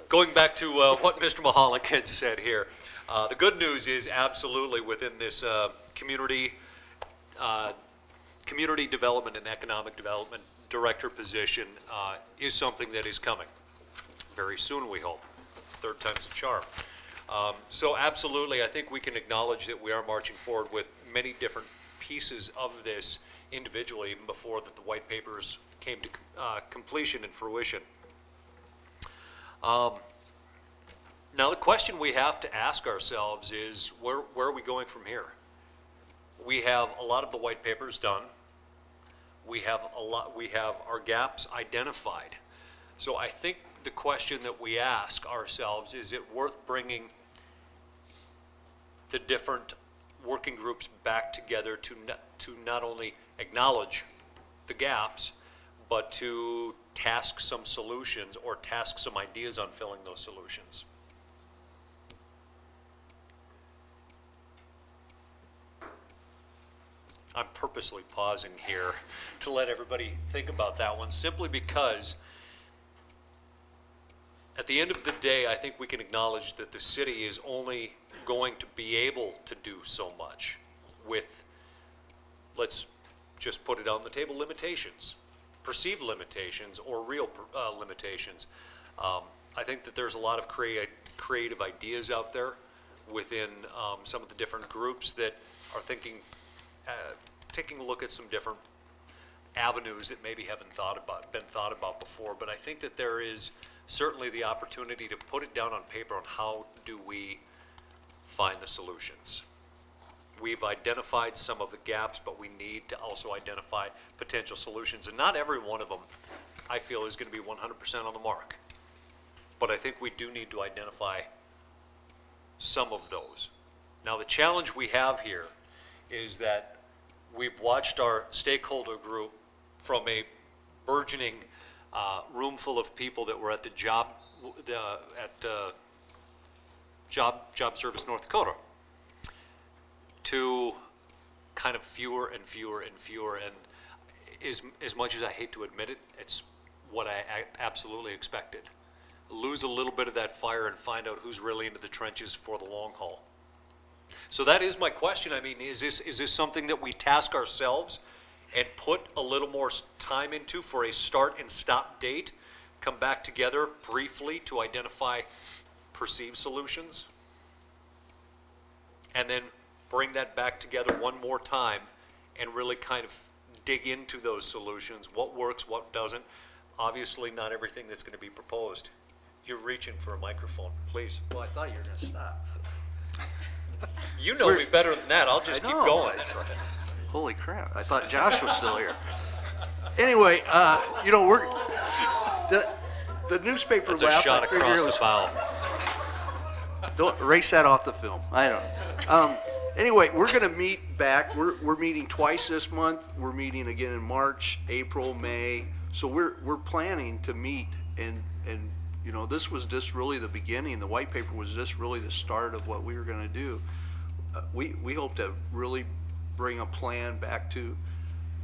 Going back to what Mr. Mahalik had said here, the good news is absolutely within this community development and economic development director position is something that is coming very soon, we hope. Third time's a charm. So absolutely, I think we can acknowledge that we are marching forward with many different pieces of this individually, even before that the white papers came to completion and fruition. Now the question we have to ask ourselves is, where are we going from here? We have a lot of the white papers done. We have our gaps identified. So I think the question that we ask ourselves, is it worth bringing the different working groups back together to not only acknowledge the gaps, but to task some solutions or task some ideas on filling those solutions. I'm purposely pausing here to let everybody think about that one, simply because at the end of the day, I think we can acknowledge that the city is only going to be able to do so much with, let's just put it on the table, limitations, perceived limitations or real limitations. I think that there's a lot of creative ideas out there within some of the different groups that are thinking, taking a look at some different avenues that maybe haven't been thought about before. But I think that there is certainly the opportunity to put it down on paper on how do we find the solutions. We've identified some of the gaps, but we need to also identify potential solutions. And not every one of them, I feel, is going to be 100% on the mark. But I think we do need to identify some of those. Now, the challenge we have here is that we've watched our stakeholder group from a burgeoning room full of people that were at the Job Service North Dakota to kind of fewer and fewer and fewer. And as much as I hate to admit it, it's what I absolutely expected. Lose a little bit of that fire and find out who's really into the trenches for the long haul. So that is my question. I mean, is this something that we task ourselves and put a little more time into for a start and stop date, come back together briefly to identify perceived solutions, and then bring that back together one more time and really kind of dig into those solutions, what works, what doesn't? Obviously not everything that's going to be proposed. You're reaching for a microphone, please. Well, I thought you were going to stop. You know me better than that. I'll just keep going. Holy crap. I thought Josh was still here. Anyway, you know, we're the newspaper That's a left. shot across the bow. Don't erase that off the film. I don't. Anyway, we're going to meet back. We're meeting twice this month. We're meeting again in March, April, May. So we're planning to meet, and you know, this was just really the beginning. The white paper was just really the start of what we were going to do. We hope to really bring a plan back to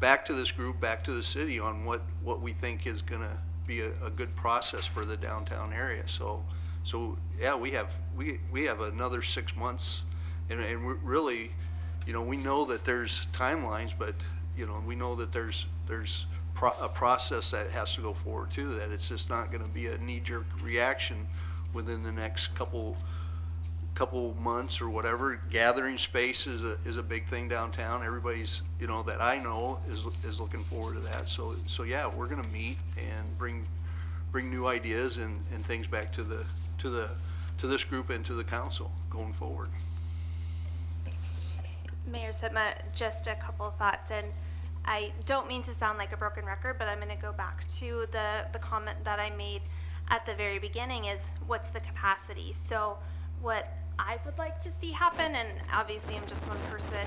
this group, back to the city on what we think is going to be a good process for the downtown area. So yeah, we have another 6 months, and we're really, you know, we know that there's timelines, but you know, we know that there's a process that has to go forward too, that it's just not going to be a knee-jerk reaction within the next couple months or whatever. Gathering space is a big thing downtown. Everybody's, you know, that I know is looking forward to that. So yeah, we're going to meet and bring new ideas and things back to this group and to the council going forward. Mayor Sitma, just a couple of thoughts, and I don't mean to sound like a broken record, but I'm going to go back to the comment that I made at the very beginning is what's the capacity. So what I would like to see happen, and obviously I'm just one person,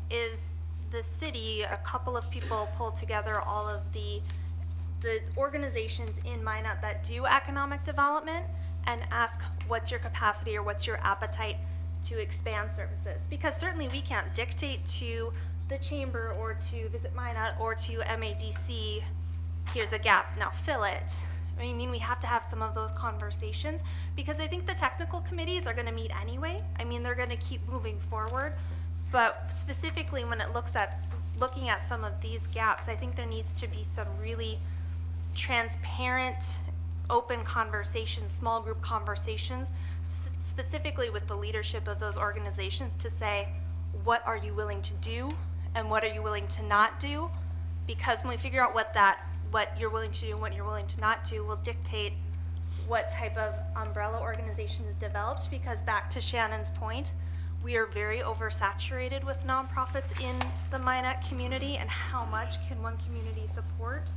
is the city, a couple of people pull together all of the organizations in Minot that do economic development and ask what's your capacity or what's your appetite to expand services. Because certainly we can't dictate to the chamber or to Visit Minot or to MADC, here's a gap, now fill it. I mean, we have to have some of those conversations because I think the technical committees are going to meet anyway. I mean, they're going to keep moving forward, but specifically when it looking at some of these gaps, I think there needs to be some really transparent, open conversations, small group conversations, specifically with the leadership of those organizations to say, what are you willing to do and what are you willing to not do? Because when we figure out what you're willing to do and what you're willing to not do will dictate what type of umbrella organization is developed. Because back to Shannon's point, we are very oversaturated with nonprofits in the Minot community, and how much can one community support?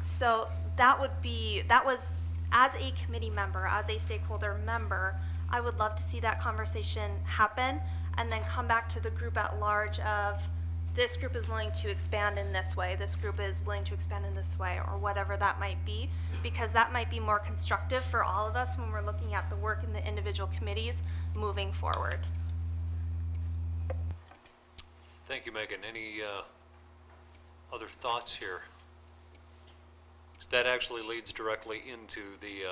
So that was, as a committee member, as a stakeholder member, I would love to see that conversation happen and then come back to the group at large of this group is willing to expand in this way, this group is willing to expand in this way, or whatever that might be, because that might be more constructive for all of us when we're looking at the work in the individual committees moving forward. Thank you, Megan. Any other thoughts here? That actually leads directly into the,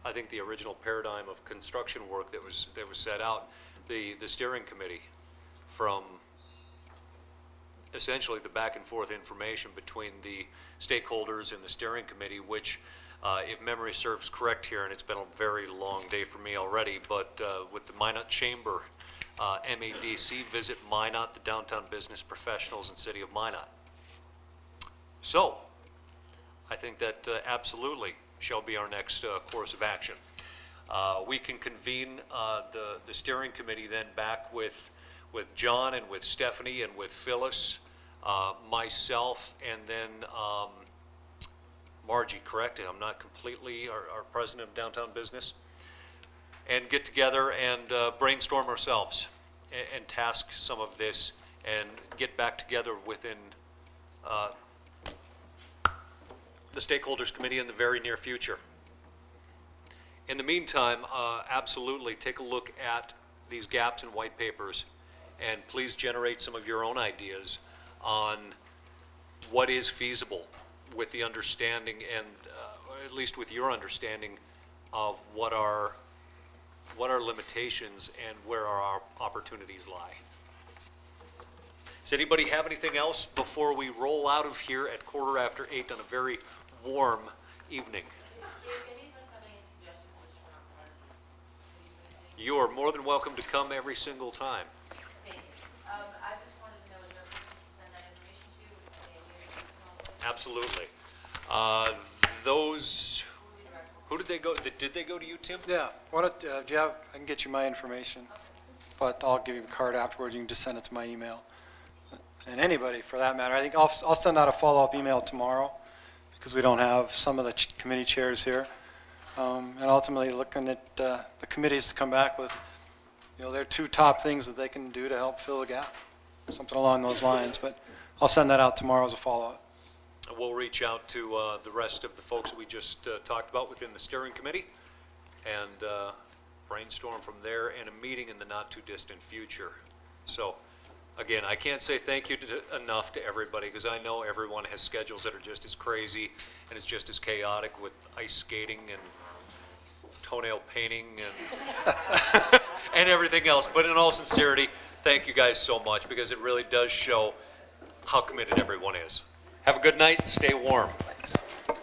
I think, the original paradigm of construction work that was set out, the steering committee, from essentially the back and forth information between the stakeholders and the steering committee, which, if memory serves correct here, and it's been a very long day for me already, but with the Minot Chamber, MEDC, Visit Minot, the downtown business professionals and City of Minot. So, I think that absolutely shall be our next course of action. We can convene the steering committee then back with John and with Stephanie and with Phyllis, myself, and then Margie, correct? I'm not completely our president of downtown business. And get together and brainstorm ourselves and task some of this and get back together within the Stakeholders Committee in the very near future. In the meantime, absolutely take a look at these gaps in white papers and please generate some of your own ideas on what is feasible with the understanding and at least with your understanding of what our limitations and where our opportunities lie. Does anybody have anything else before we roll out of here at 8:15 on a very warm evening? You are more than welcome to come every single time. Thank you. I just wanted to know, is there a person to send that information to? Absolutely. Those, who did they go, did they go to you, Tim? Yeah, what, do you have, I can get you my information, but I'll give you a card afterwards. You can just send it to my email. And anybody, for that matter. I think I'll send out a follow-up email tomorrow because we don't have some of the committee chairs here. And ultimately looking at the committees to come back with, their 2 top things that they can do to help fill the gap, something along those lines. But I'll send that out tomorrow as a follow-up. We'll reach out to the rest of the folks that we just talked about within the steering committee and brainstorm from there in a meeting in the not-too-distant future. So, again, I can't say thank you enough to everybody because I know everyone has schedules that are just as crazy and it's just as chaotic with ice skating and toenail painting and, and everything else. But in all sincerity, thank you guys so much because it really does show how committed everyone is. Have a good night. Stay warm.